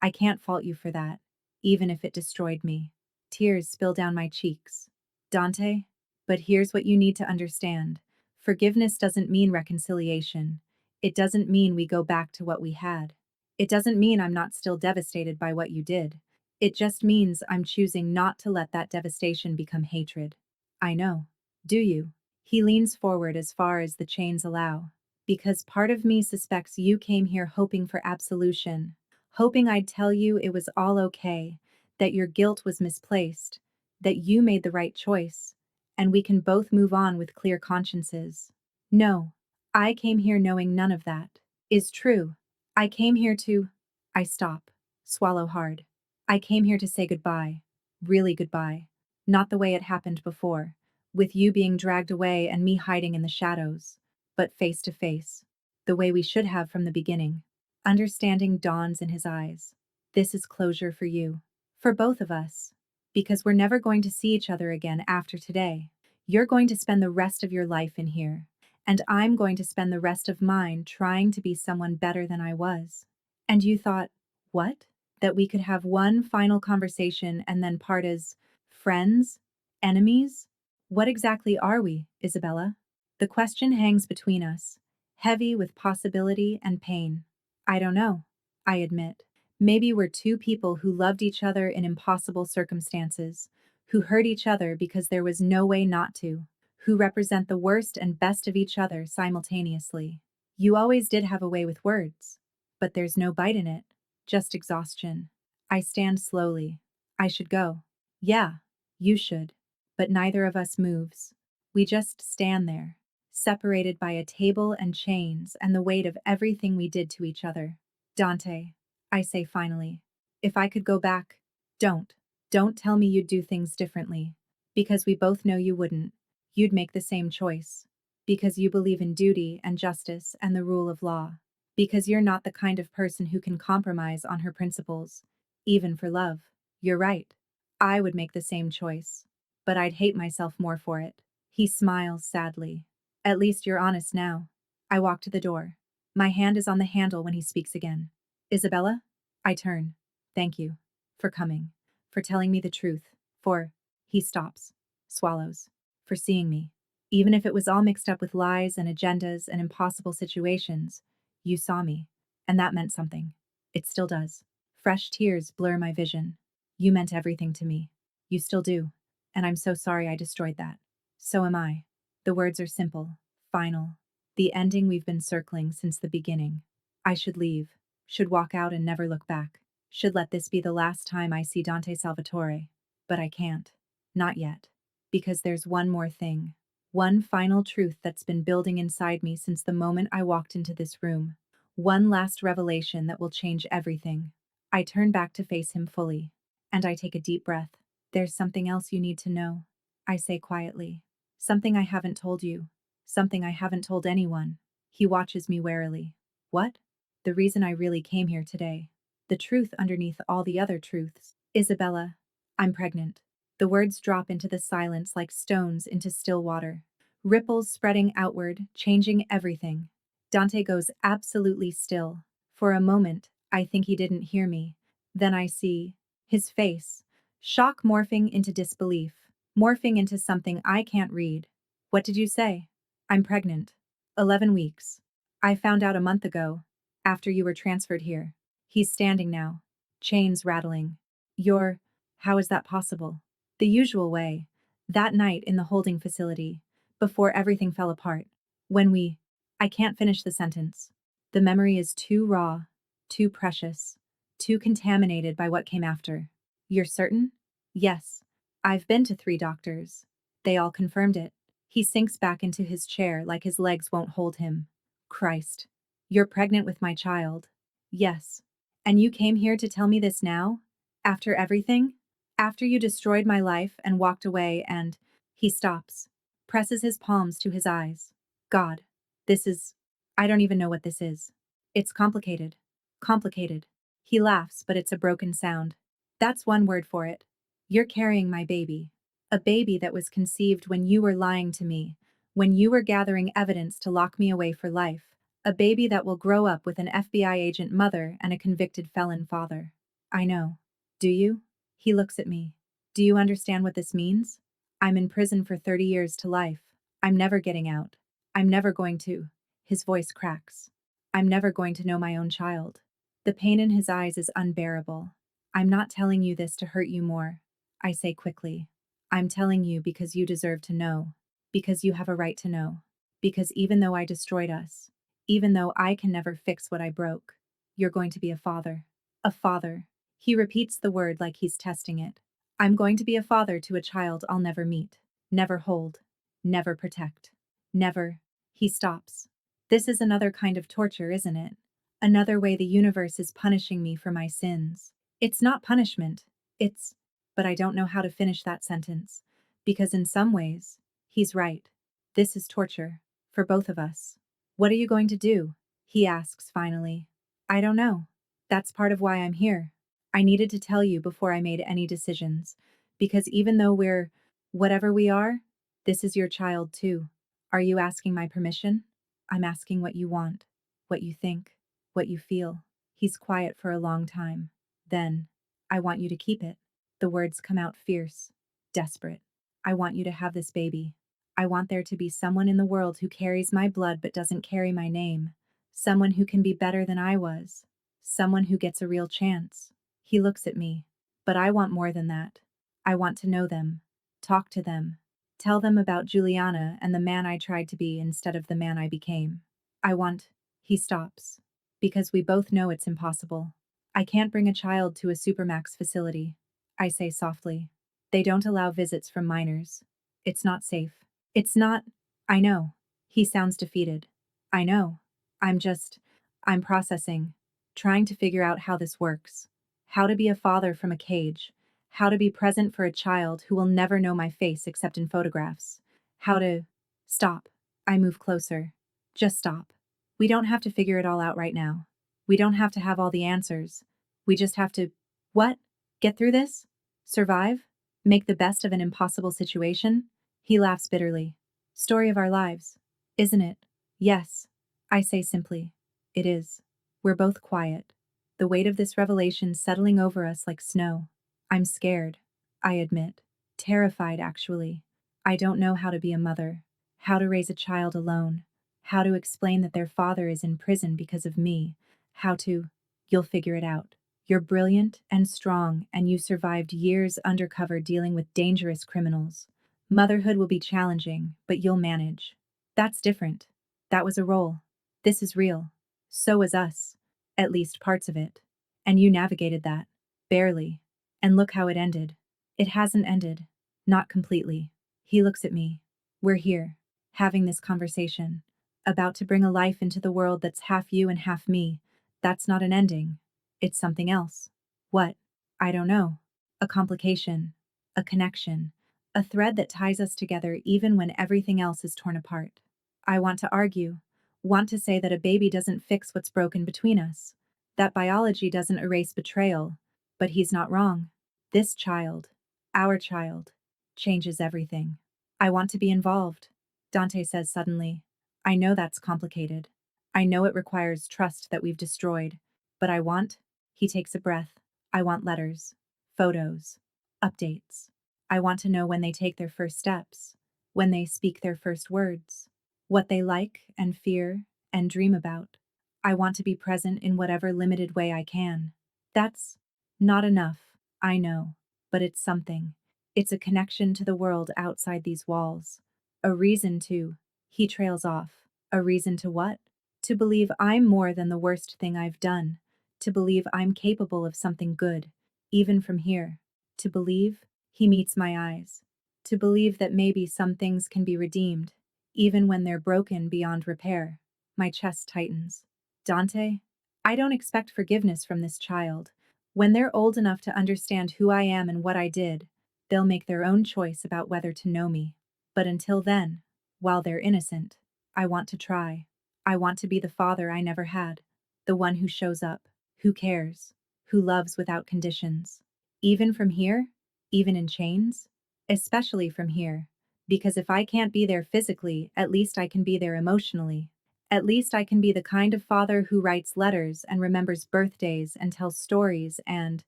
I can't fault you for that, even if it destroyed me. Tears spill down my cheeks. Dante? But here's what you need to understand. Forgiveness doesn't mean reconciliation. It doesn't mean we go back to what we had. It doesn't mean I'm not still devastated by what you did. It just means I'm choosing not to let that devastation become hatred. I know. Do you? He leans forward as far as the chains allow. Because part of me suspects you came here hoping for absolution, hoping I'd tell you it was all okay, that your guilt was misplaced, that you made the right choice, and we can both move on with clear consciences. No, I came here knowing none of that is true. I came here to. I stop, swallow hard. I came here to say goodbye, really goodbye. Not the way it happened before, with you being dragged away and me hiding in the shadows, but face to face, the way we should have from the beginning. Understanding dawns in his eyes. This is closure for you, for both of us, because we're never going to see each other again after today. You're going to spend the rest of your life in here, and I'm going to spend the rest of mine trying to be someone better than I was. And you thought, what? That we could have one final conversation and then part as friends? Enemies? What exactly are we, Isabella? The question hangs between us, heavy with possibility and pain. I don't know, I admit. Maybe we're two people who loved each other in impossible circumstances, who hurt each other because there was no way not to, who represent the worst and best of each other simultaneously. You always did have a way with words, but there's no bite in it, just exhaustion. I stand slowly. I should go. Yeah, you should. But neither of us moves. We just stand there, separated by a table and chains and the weight of everything we did to each other. Dante, I say finally, if I could go back, don't. Don't tell me you'd do things differently. Because we both know you wouldn't. You'd make the same choice. Because you believe in duty and justice and the rule of law. Because you're not the kind of person who can compromise on her principles, even for love. You're right. I would make the same choice. But I'd hate myself more for it. He smiles sadly. At least you're honest now. I walk to the door. My hand is on the handle when he speaks again. Isabella? I turn. Thank you. For coming. For telling me the truth. For. He stops. Swallows. For seeing me. Even if it was all mixed up with lies and agendas and impossible situations, you saw me. And that meant something. It still does. Fresh tears blur my vision. You meant everything to me. You still do. And I'm so sorry I destroyed that. So am I. The words are simple, final. The ending we've been circling since the beginning. I should leave, should walk out and never look back, should let this be the last time I see Dante Salvatore. But I can't. Not yet. Because there's one more thing. One final truth that's been building inside me since the moment I walked into this room. One last revelation that will change everything. I turn back to face him fully. And I take a deep breath. There's something else you need to know, I say quietly. Something I haven't told you. Something I haven't told anyone. He watches me warily. What? The reason I really came here today. The truth underneath all the other truths. Isabella, I'm pregnant. The words drop into the silence like stones into still water. Ripples spreading outward, changing everything. Dante goes absolutely still. For a moment, I think he didn't hear me. Then I see his face. Shock morphing into disbelief, morphing into something I can't read. What did you say? I'm pregnant. 11 weeks. I found out a month ago, after you were transferred here. He's standing now, chains rattling. You're. How is that possible? The usual way. That night in the holding facility, before everything fell apart. When we. I can't finish the sentence. The memory is too raw, too precious, too contaminated by what came after. You're certain? Yes. I've been to 3 doctors. They all confirmed it. He sinks back into his chair like his legs won't hold him. Christ. You're pregnant with my child. Yes. And you came here to tell me this now? After everything? After you destroyed my life and walked away and. He stops. Presses his palms to his eyes. God. This is. I don't even know what this is. It's complicated. Complicated. He laughs, but it's a broken sound. That's one word for it. You're carrying my baby. A baby that was conceived when you were lying to me, when you were gathering evidence to lock me away for life. A baby that will grow up with an FBI agent mother and a convicted felon father. I know. Do you? He looks at me. Do you understand what this means? I'm in prison for 30 years to life. I'm never getting out. I'm never going to. His voice cracks. I'm never going to know my own child. The pain in his eyes is unbearable. I'm not telling you this to hurt you more, I say quickly. I'm telling you because you deserve to know, because you have a right to know, because even though I destroyed us, even though I can never fix what I broke, you're going to be a father. A father. He repeats the word like he's testing it. I'm going to be a father to a child I'll never meet, never hold, never protect, never. He stops. This is another kind of torture, isn't it? Another way the universe is punishing me for my sins. It's not punishment, it's, but I don't know how to finish that sentence. Because in some ways, he's right. This is torture. For both of us. What are you going to do? He asks finally. I don't know. That's part of why I'm here. I needed to tell you before I made any decisions. Because even though we're whatever we are, this is your child too. Are you asking my permission? I'm asking what you want, what you think, what you feel. He's quiet for a long time. Then, I want you to keep it. The words come out fierce, desperate. I want you to have this baby. I want there to be someone in the world who carries my blood but doesn't carry my name. Someone who can be better than I was. Someone who gets a real chance. He looks at me. But I want more than that. I want to know them. Talk to them. Tell them about Juliana and the man I tried to be instead of the man I became. I want. He stops. Because we both know it's impossible. I can't bring a child to a Supermax facility. I say softly. They don't allow visits from minors. It's not safe. It's not. I know. He sounds defeated. I know. I'm processing. Trying to figure out how this works. How to be a father from a cage. How to be present for a child who will never know my face except in photographs. How to. Stop. I move closer. Just stop. We don't have to figure it all out right now. We don't have to have all the answers. We just have to. What? Get through this? Survive? Make the best of an impossible situation? He laughs bitterly. Story of our lives. Isn't it? Yes. I say simply. It is. We're both quiet. The weight of this revelation settling over us like snow. I'm scared. I admit. Terrified, actually. I don't know how to be a mother. How to raise a child alone. How to explain that their father is in prison because of me. How to. You'll figure it out. You're brilliant and strong, and you survived years undercover dealing with dangerous criminals. Motherhood will be challenging, but you'll manage. That's different. That was a role. This is real. So was us. At least parts of it. And you navigated that. Barely. And look how it ended. It hasn't ended. Not completely. He looks at me. We're here. Having this conversation. About to bring a life into the world that's half you and half me. That's not an ending. It's something else. What? I don't know. A complication. A connection. A thread that ties us together even when everything else is torn apart. I want to argue. Want to say that a baby doesn't fix what's broken between us. That biology doesn't erase betrayal. But he's not wrong. This child, our child, changes everything. I want to be involved, Dante says suddenly. I know that's complicated. I know it requires trust that we've destroyed. But I want, he takes a breath. I want letters, photos, updates. I want to know when they take their first steps, when they speak their first words, what they like and fear and dream about. I want to be present in whatever limited way I can. That's not enough, I know, but it's something. It's a connection to the world outside these walls. A reason to. He trails off. A reason to what? To believe I'm more than the worst thing I've done. To believe I'm capable of something good, even from here. To believe, he meets my eyes. To believe that maybe some things can be redeemed, even when they're broken beyond repair. My chest tightens. Dante? I don't expect forgiveness from this child. When they're old enough to understand who I am and what I did, they'll make their own choice about whether to know me. But until then, while they're innocent, I want to try. I want to be the father I never had. The one who shows up, who cares, who loves without conditions. Even from here? Even in chains? Especially from here. Because if I can't be there physically, at least I can be there emotionally. At least I can be the kind of father who writes letters and remembers birthdays and tells stories and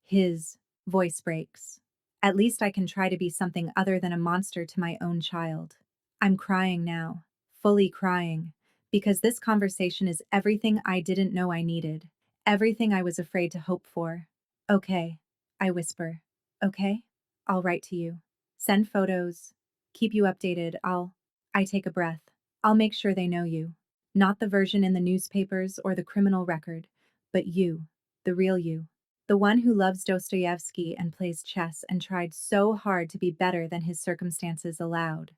his voice breaks. At least I can try to be something other than a monster to my own child. I'm crying now, fully crying, because this conversation is everything I didn't know I needed, everything I was afraid to hope for. Okay, I whisper. Okay, I'll write to you. Send photos. Keep you updated. I take a breath. I'll make sure they know you. Not the version in the newspapers or the criminal record, but you, the real you. The one who loves Dostoevsky and plays chess and tried so hard to be better than his circumstances allowed.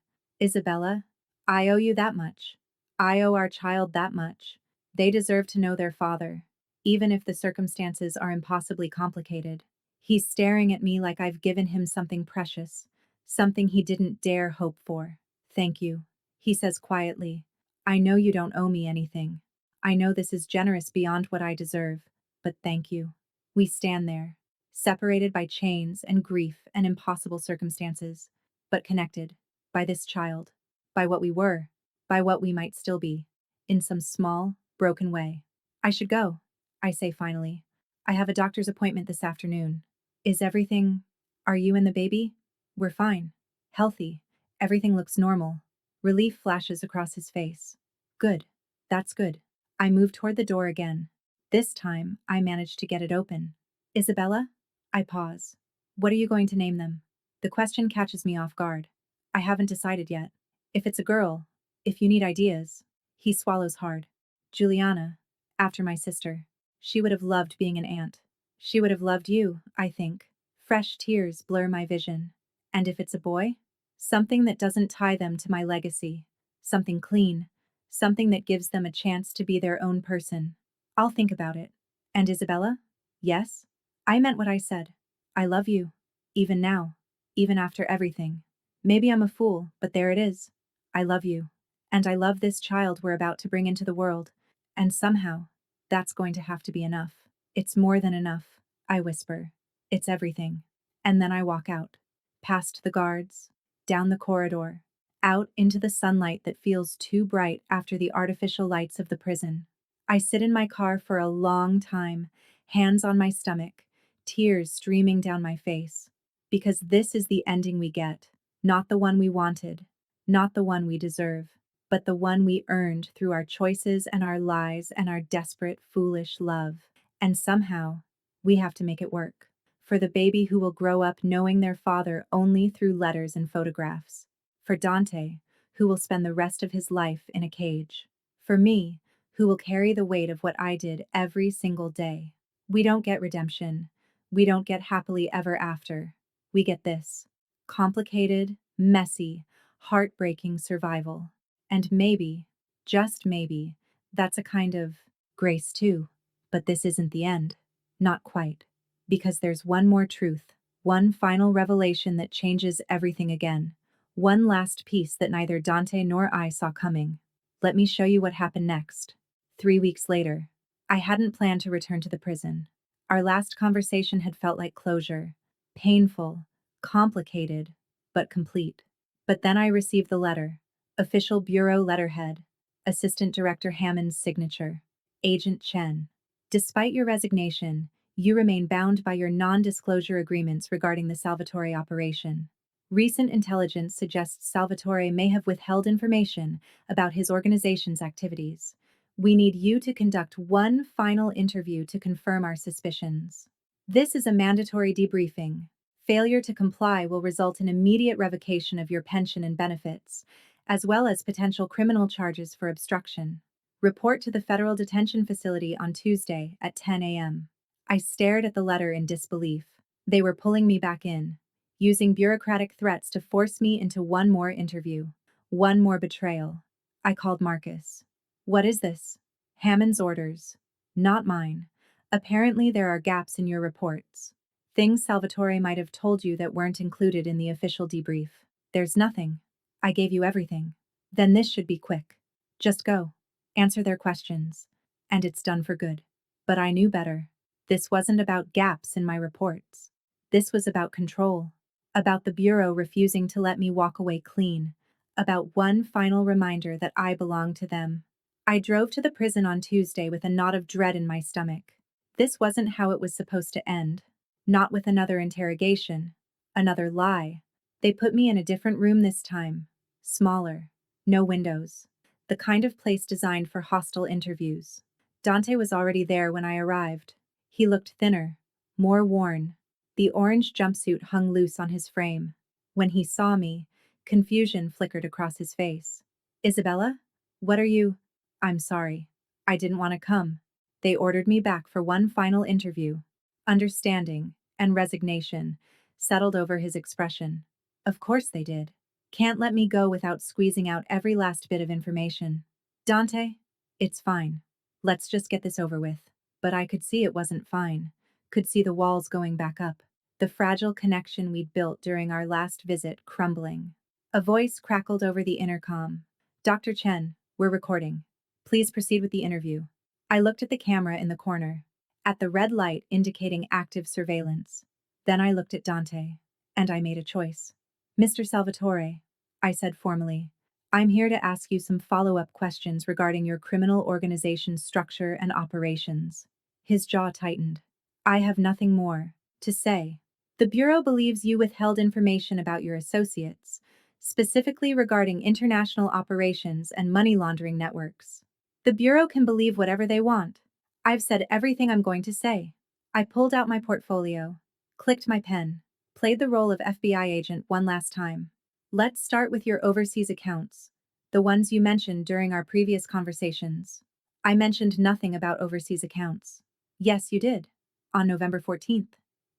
Isabella, I owe you that much. I owe our child that much. They deserve to know their father, even if the circumstances are impossibly complicated. He's staring at me like I've given him something precious, something he didn't dare hope for. Thank you, he says quietly. I know you don't owe me anything. I know this is generous beyond what I deserve, but thank you. We stand there, separated by chains and grief and impossible circumstances, but connected by this child, by what we were, by what we might still be, in some small, broken way. I should go, I say finally. I have a doctor's appointment this afternoon. Is everything. Are you and the baby? We're fine. Healthy. Everything looks normal. Relief flashes across his face. Good. That's good. I move toward the door again. This time, I manage to get it open. Isabella? I pause. What are you going to name them? The question catches me off guard. I haven't decided yet. If it's a girl, if you need ideas. He swallows hard. Juliana, after my sister. She would have loved being an aunt. She would have loved you, I think. Fresh tears blur my vision. And if it's a boy? Something that doesn't tie them to my legacy. Something clean. Something that gives them a chance to be their own person. I'll think about it. And Isabella? Yes? I meant what I said. I love you. Even now. Even after everything. Maybe I'm a fool, but there it is. I love you. And I love this child we're about to bring into the world. And somehow, that's going to have to be enough. It's more than enough, I whisper. It's everything. And then I walk out. Past the guards. Down the corridor. Out into the sunlight that feels too bright after the artificial lights of the prison. I sit in my car for a long time, hands on my stomach, tears streaming down my face. Because this is the ending we get, not the one we wanted, not the one we deserve, but the one we earned through our choices and our lies and our desperate, foolish love. And somehow, we have to make it work. For the baby who will grow up knowing their father only through letters and photographs. For Dante, who will spend the rest of his life in a cage. For me, who will carry the weight of what I did every single day. We don't get redemption. We don't get happily ever after. We get this. Complicated, messy, heartbreaking survival. And maybe, just maybe, that's a kind of grace too. But this isn't the end. Not quite. Because there's one more truth, one final revelation that changes everything again. One last piece that neither Dante nor I saw coming. Let me show you what happened next. 3 weeks later, I hadn't planned to return to the prison. Our last conversation had felt like closure. Painful, complicated, but complete. But then I received the letter. Official bureau letterhead. Assistant Director Hammond's signature. Agent Chen. Despite your resignation, you remain bound by your non-disclosure agreements regarding the Salvatore operation. Recent intelligence suggests Salvatore may have withheld information about his organization's activities. We need you to conduct one final interview to confirm our suspicions. This is a mandatory debriefing. Failure to comply will result in immediate revocation of your pension and benefits, as well as potential criminal charges for obstruction. Report to the federal detention facility on Tuesday at 10 a.m. I stared at the letter in disbelief. They were pulling me back in, using bureaucratic threats to force me into one more interview, one more betrayal. I called Marcus. What is this? Hammond's orders. Not mine. Apparently there are gaps in your reports. Things Salvatore might have told you that weren't included in the official debrief. There's nothing. I gave you everything. Then this should be quick. Just go. Answer their questions. And it's done for good. But I knew better. This wasn't about gaps in my reports. This was about control, about the Bureau refusing to let me walk away clean, about one final reminder that I belonged to them. I drove to the prison on Tuesday with a knot of dread in my stomach. This wasn't how it was supposed to end. Not with another interrogation, another lie. They put me in a different room this time. Smaller. No windows. The kind of place designed for hostile interviews. Dante was already there when I arrived. He looked thinner, more worn. The orange jumpsuit hung loose on his frame. When he saw me, confusion flickered across his face. Isabella? What are you? I'm sorry. I didn't want to come. They ordered me back for one final interview. Understanding and resignation settled over his expression. Of course they did. Can't let me go without squeezing out every last bit of information. Dante? It's fine. Let's just get this over with. But I could see it wasn't fine. Could see the walls going back up. The fragile connection we'd built during our last visit crumbling. A voice crackled over the intercom. Dr. Chen, we're recording. Please proceed with the interview. I looked at the camera in the corner, at the red light indicating active surveillance. Then I looked at Dante, and I made a choice. Mr. Salvatore, I said formally, I'm here to ask you some follow-up questions regarding your criminal organization's structure and operations. His jaw tightened. I have nothing more to say. The Bureau believes you withheld information about your associates, specifically regarding international operations and money laundering networks. The Bureau can believe whatever they want. I've said everything I'm going to say. I pulled out my portfolio, clicked my pen, played the role of FBI agent one last time. Let's start with your overseas accounts, the ones you mentioned during our previous conversations. I mentioned nothing about overseas accounts. Yes, you did. On November 14th.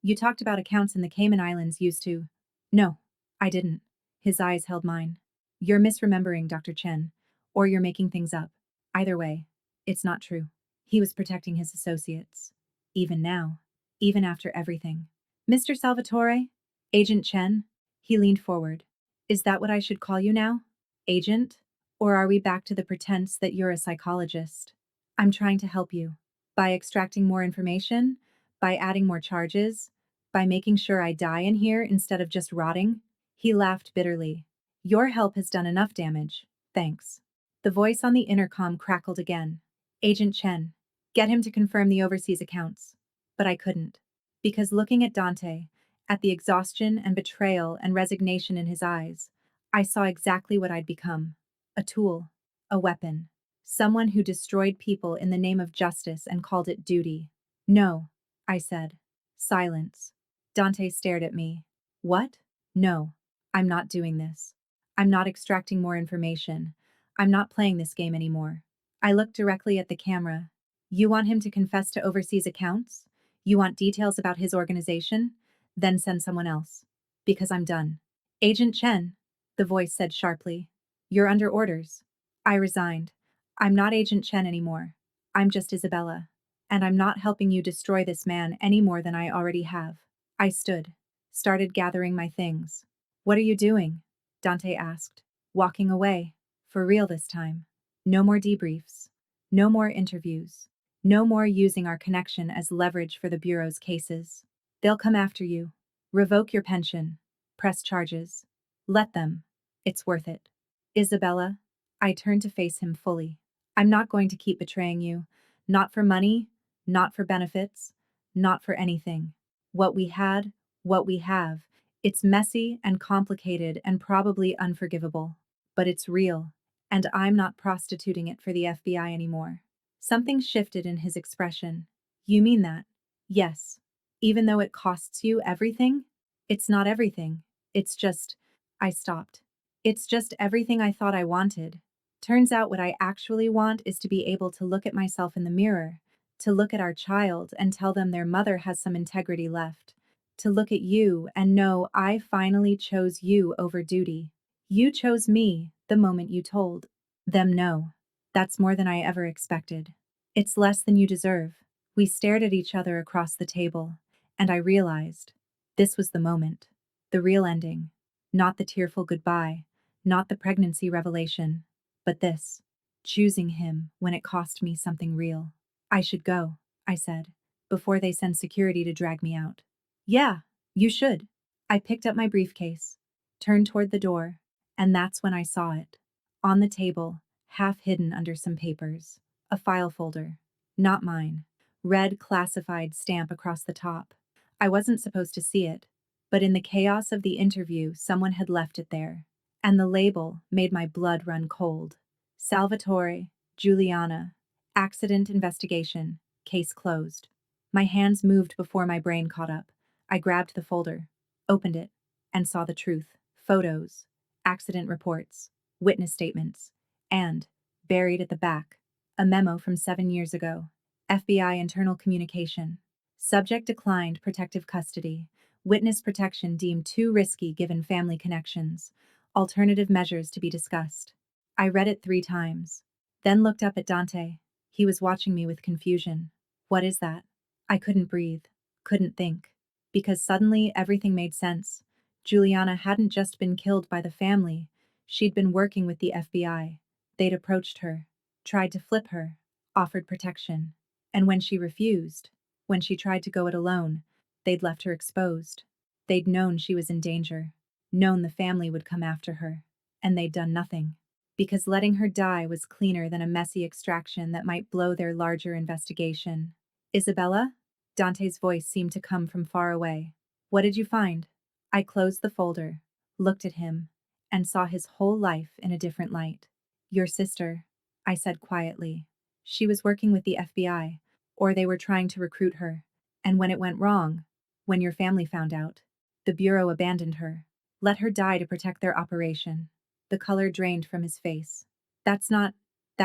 You talked about accounts in the Cayman Islands used to. No, I didn't. His eyes held mine. You're misremembering, Dr. Chen, or you're making things up. Either way, it's not true. He was protecting his associates. Even now. Even after everything. Mr. Salvatore? Agent Chen? He leaned forward. Is that what I should call you now? Agent? Or are we back to the pretense that you're a psychologist? I'm trying to help you. By extracting more information? By adding more charges? By making sure I die in here instead of just rotting? He laughed bitterly. Your help has done enough damage. Thanks. The voice on the intercom crackled again. Agent Chen. Get him to confirm the overseas accounts. But I couldn't. Because looking at Dante, at the exhaustion and betrayal and resignation in his eyes, I saw exactly what I'd become. A tool. A weapon. Someone who destroyed people in the name of justice and called it duty. No, I said. Silence. Dante stared at me. What? No, I'm not doing this. I'm not extracting more information. I'm not playing this game anymore. I looked directly at the camera. You want him to confess to overseas accounts? You want details about his organization? Then send someone else. Because I'm done. Agent Chen, the voice said sharply. You're under orders. I resigned. I'm not Agent Chen anymore. I'm just Isabella. And I'm not helping you destroy this man any more than I already have. I stood, started gathering my things. What are you doing? Dante asked. Walking away. For real this time. No more debriefs. No more interviews. No more using our connection as leverage for the Bureau's cases. They'll come after you. Revoke your pension. Press charges. Let them. It's worth it. Isabella, I turned to face him fully. I'm not going to keep betraying you. Not for money, not for benefits, not for anything. What we had, what we have, it's messy and complicated and probably unforgivable. But it's real, and I'm not prostituting it for the FBI anymore. Something shifted in his expression. You mean that? Yes. Even though it costs you everything? It's not everything. It's just. I stopped. It's just everything I thought I wanted. Turns out what I actually want is to be able to look at myself in the mirror, to look at our child and tell them their mother has some integrity left, to look at you and know I finally chose you over duty. You chose me the moment you told them no. That's more than I ever expected. It's less than you deserve. We stared at each other across the table, and I realized this was the moment, the real ending, not the tearful goodbye, not the pregnancy revelation, but this, choosing him when it cost me something real. I should go, I said. before they send security to drag me out. Yeah, you should. I picked up my briefcase, turned toward the door, and that's when I saw it. On the table, half hidden under some papers. A file folder. Not mine. Red classified stamp across the top. I wasn't supposed to see it, but in the chaos of the interview, someone had left it there. And the label made my blood run cold. Salvatore, Giuliana, accident investigation, case closed. My hands moved before my brain caught up. I grabbed the folder, opened it, and saw the truth. Photos, accident reports, witness statements, and, buried at the back, a memo from 7 years ago. FBI internal communication. Subject declined protective custody. Witness protection deemed too risky given family connections. Alternative measures to be discussed. I read it 3 times, then looked up at Dante. He was watching me with confusion. What is that? I couldn't breathe, couldn't think. Because suddenly everything made sense. Juliana hadn't just been killed by the family, she'd been working with the FBI. They'd approached her, tried to flip her, offered protection. And when she refused, when she tried to go it alone, they'd left her exposed. They'd known she was in danger, known the family would come after her, and they'd done nothing. Because letting her die was cleaner than a messy extraction that might blow their larger investigation. Isabella? Dante's voice seemed to come from far away. What did you find? I closed the folder, looked at him, and saw his whole life in a different light. Your sister, I said quietly. She was working with the FBI, or they were trying to recruit her. And when it went wrong, when your family found out, the Bureau abandoned her, let her die to protect their operation. The color drained from his face. That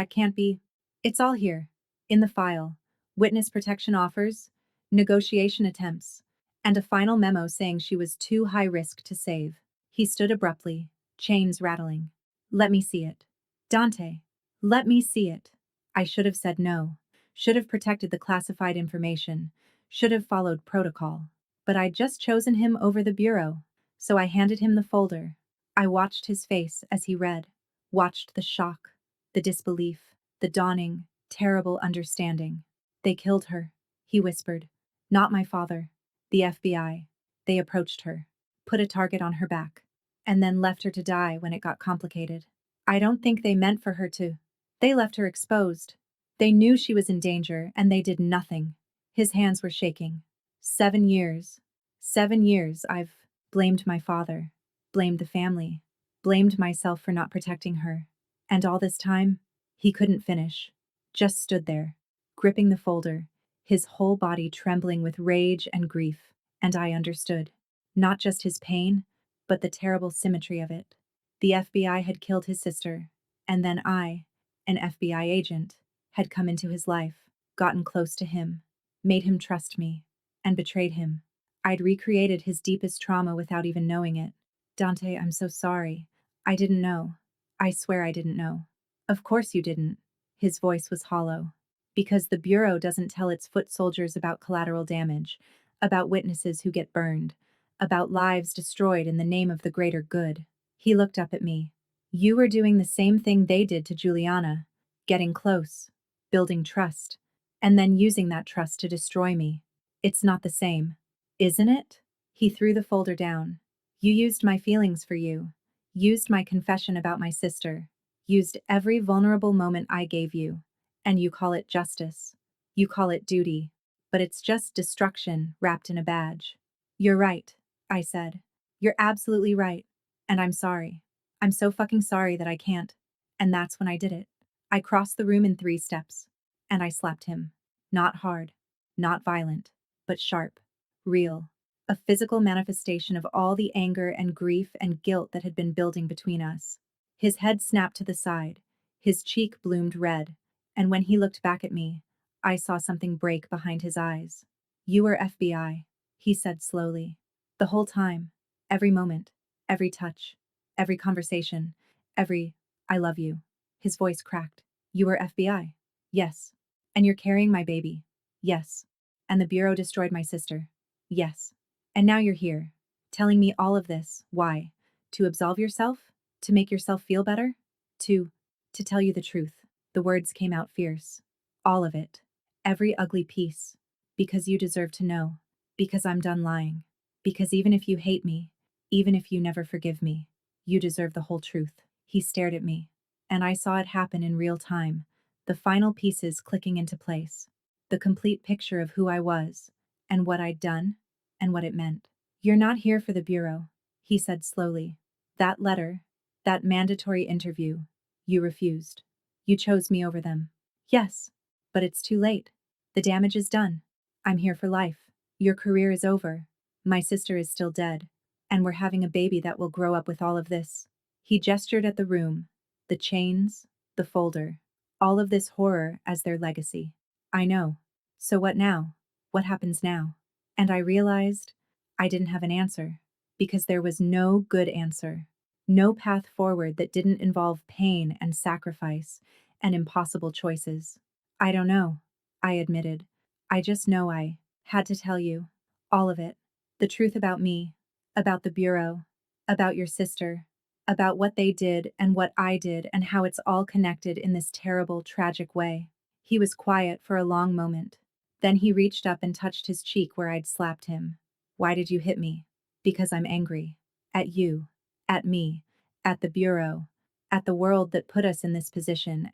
can't be. It's all here. In the file. Witness protection offers, negotiation attempts, and a final memo saying she was too high risk to save. He stood abruptly, chains rattling. Let me see it. Dante, let me see it. I should have said no, should have protected the classified information, should have followed protocol. But I'd just chosen him over the Bureau, so I handed him the folder. I watched his face as he read, watched the shock, the disbelief, the dawning, terrible understanding. They killed her, he whispered. Not my father. The FBI. They approached her, put a target on her back, and then left her to die when it got complicated. I don't think they meant for her to. They left her exposed. They knew she was in danger, and they did nothing. His hands were shaking. 7 years. 7 years I've blamed my father, blamed the family, blamed myself for not protecting her. And all this time, he couldn't finish. Just stood there, gripping the folder, his whole body trembling with rage and grief. And I understood. Not just his pain, but the terrible symmetry of it. The FBI had killed his sister, and then I, an FBI agent, had come into his life, gotten close to him, made him trust me, and betrayed him. I'd recreated his deepest trauma without even knowing it. Dante, I'm so sorry. I didn't know. I swear I didn't know. Of course you didn't. His voice was hollow. Because the Bureau doesn't tell its foot soldiers about collateral damage, about witnesses who get burned, about lives destroyed in the name of the greater good. He looked up at me. You were doing the same thing they did to Juliana, getting close, building trust, and then using that trust to destroy me. It's not the same, isn't it? He threw the folder down. You used my feelings for you, used my confession about my sister, used every vulnerable moment I gave you, and you call it justice. You call it duty, but it's just destruction wrapped in a badge. You're right, I said. You're absolutely right, and I'm sorry. I'm so fucking sorry that I can't. And that's when I did it. I crossed the room in 3 steps, and I slapped him. Not hard, not violent, but sharp, real. A physical manifestation of all the anger and grief and guilt that had been building between us. His head snapped to the side, his cheek bloomed red, and when he looked back at me, I saw something break behind his eyes. You were FBI, he said slowly. The whole time, every moment, every touch, every conversation, every I love you. His voice cracked. You were FBI? Yes. And you're carrying my baby? Yes. And the Bureau destroyed my sister? Yes. And now you're here, telling me all of this. Why? To absolve yourself? To make yourself feel better? To tell you the truth. The words came out fierce. All of it. Every ugly piece. Because you deserve to know. Because I'm done lying. Because even if you hate me, even if you never forgive me, you deserve the whole truth. He stared at me, and I saw it happen in real time, the final pieces clicking into place. The complete picture of who I was, and what I'd done, and what it meant. You're not here for the bureau, he said slowly. That letter, that mandatory interview, you refused. You chose me over them. Yes, but it's too late. The damage is done. I'm here for life. Your career is over. My sister is still dead. And we're having a baby that will grow up with all of this. He gestured at the room, the chains, the folder, all of this horror as their legacy. I know. So what now? What happens now? And I realized I didn't have an answer, because there was no good answer. No path forward that didn't involve pain and sacrifice and impossible choices. I don't know, I admitted. I just know I had to tell you. All of it. The truth about me, about the bureau, about your sister, about what they did and what I did and how it's all connected in this terrible, tragic way. He was quiet for a long moment. Then he reached up and touched his cheek where I'd slapped him. Why did you hit me? Because I'm angry. At you. At me. At the bureau. At the world that put us in this position.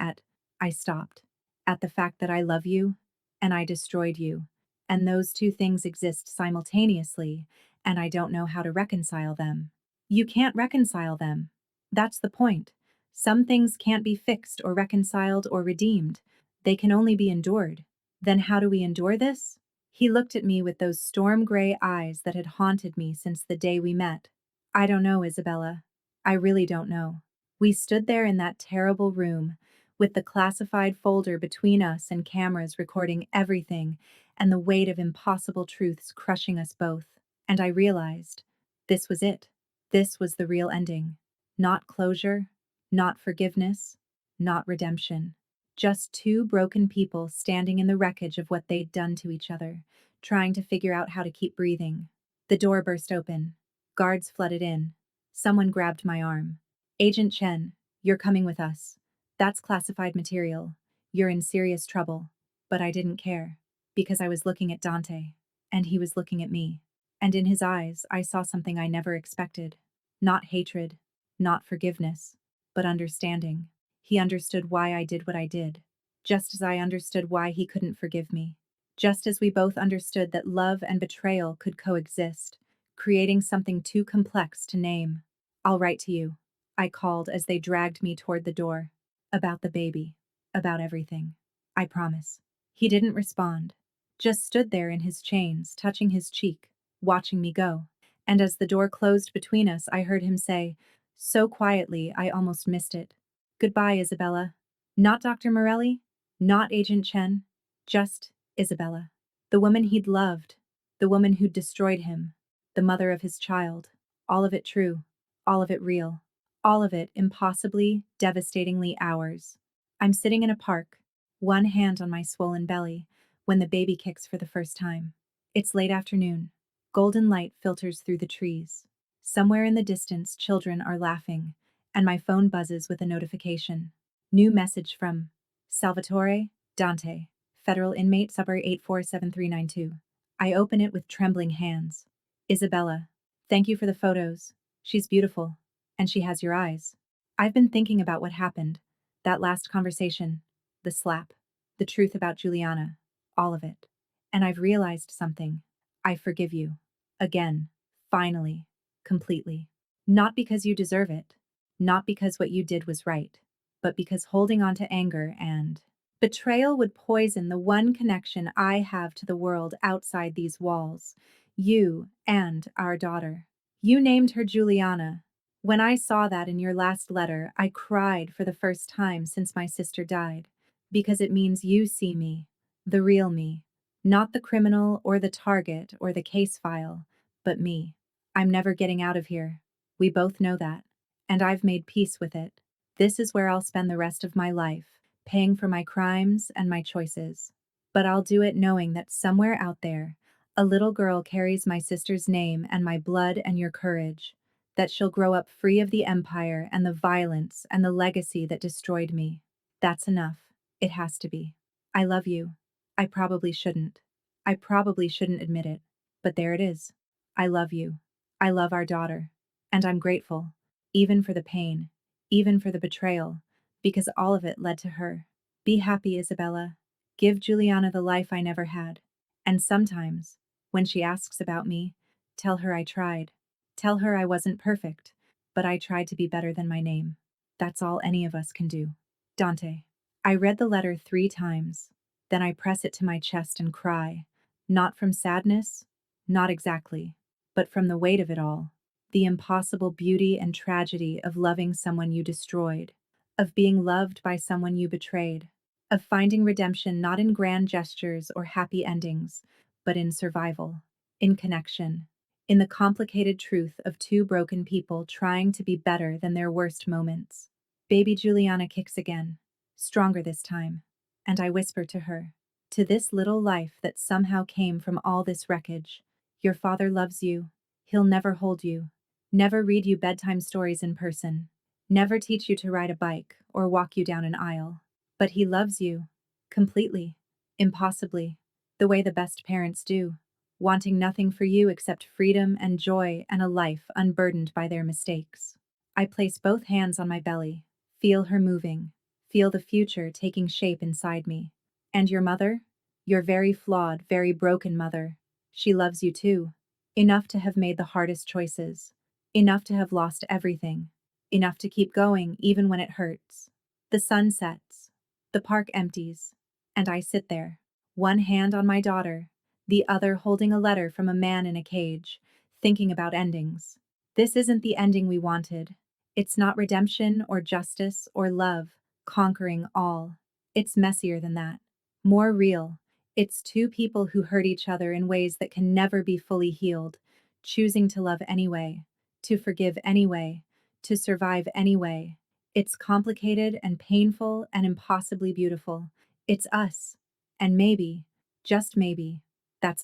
I stopped. At the fact that I love you, and I destroyed you. And those two things exist simultaneously, and I don't know how to reconcile them. You can't reconcile them. That's the point. Some things can't be fixed or reconciled or redeemed. They can only be endured. Then how do we endure this? He looked at me with those storm gray eyes that had haunted me since the day we met. I don't know, Isabella. I really don't know. We stood there in that terrible room, with the classified folder between us and cameras recording everything, and the weight of impossible truths crushing us both. And I realized this was it. This was the real ending. Not closure, not forgiveness, not redemption. Just two broken people standing in the wreckage of what they'd done to each other, trying to figure out how to keep breathing. The door burst open. Guards flooded in. Someone grabbed my arm. Agent Chen, you're coming with us. That's classified material. You're in serious trouble. But I didn't care, because I was looking at Dante, and he was looking at me. And in his eyes, I saw something I never expected. Not hatred, not forgiveness, but understanding. He understood why I did what I did, just as I understood why he couldn't forgive me. Just as we both understood that love and betrayal could coexist, creating something too complex to name. I'll write to you, I called as they dragged me toward the door. About the baby. About everything. I promise. He didn't respond. Just stood there in his chains, touching his cheek, watching me go. And as the door closed between us, I heard him say, so quietly I almost missed it, goodbye, Isabella. Not Dr. Morelli, not Agent Chen, just Isabella. The woman he'd loved, the woman who'd destroyed him, the mother of his child. All of it true, all of it real, all of it impossibly, devastatingly ours. I'm sitting in a park, one hand on my swollen belly, when the baby kicks for the first time. It's late afternoon. Golden light filters through the trees. Somewhere in the distance, children are laughing, and my phone buzzes with a notification. New message from Salvatore, Dante, federal inmate Subway 847392. I open it with trembling hands. Isabella, thank you for the photos. She's beautiful, and she has your eyes. I've been thinking about what happened, that last conversation, the slap, the truth about Juliana, all of it. And I've realized something. I forgive you. Again. Finally. Completely. Not because you deserve it. Not because what you did was right. But because holding on to anger and betrayal would poison the one connection I have to the world outside these walls. You and our daughter. You named her Juliana. When I saw that in your last letter, I cried for the first time since my sister died. Because it means you see me. The real me. Not the criminal or the target or the case file, but me. I'm never getting out of here. We both know that. And I've made peace with it. This is where I'll spend the rest of my life, paying for my crimes and my choices. But I'll do it knowing that somewhere out there, a little girl carries my sister's name and my blood and your courage, that she'll grow up free of the empire and the violence and the legacy that destroyed me. That's enough. It has to be. I love you. I probably shouldn't. I probably shouldn't admit it, but there it is. I love you. I love our daughter. And I'm grateful, even for the pain, even for the betrayal, because all of it led to her. Be happy, Isabella. Give Juliana the life I never had. And sometimes, when she asks about me, tell her I tried. Tell her I wasn't perfect, but I tried to be better than my name. That's all any of us can do. Dante. I read the letter 3 times. Then I press it to my chest and cry. Not from sadness, not exactly, but from the weight of it all. The impossible beauty and tragedy of loving someone you destroyed, of being loved by someone you betrayed, of finding redemption not in grand gestures or happy endings, but in survival, in connection, in the complicated truth of two broken people trying to be better than their worst moments. Baby Juliana kicks again, stronger this time, and I whisper to her, to this little life that somehow came from all this wreckage, your father loves you. He'll never hold you, never read you bedtime stories in person, never teach you to ride a bike or walk you down an aisle. But he loves you, completely, impossibly, the way the best parents do, wanting nothing for you except freedom and joy and a life unburdened by their mistakes. I place both hands on my belly, feel her moving, feel the future taking shape inside me. And your mother? Your very flawed, very broken mother. She loves you too. Enough to have made the hardest choices. Enough to have lost everything. Enough to keep going even when it hurts. The sun sets. The park empties. And I sit there, one hand on my daughter, the other holding a letter from a man in a cage, thinking about endings. This isn't the ending we wanted. It's not redemption or justice or love conquering all. It's messier than that. More real. It's two people who hurt each other in ways that can never be fully healed, choosing to love anyway, to forgive anyway, to survive anyway. It's complicated and painful and impossibly beautiful. It's us. And maybe, just maybe,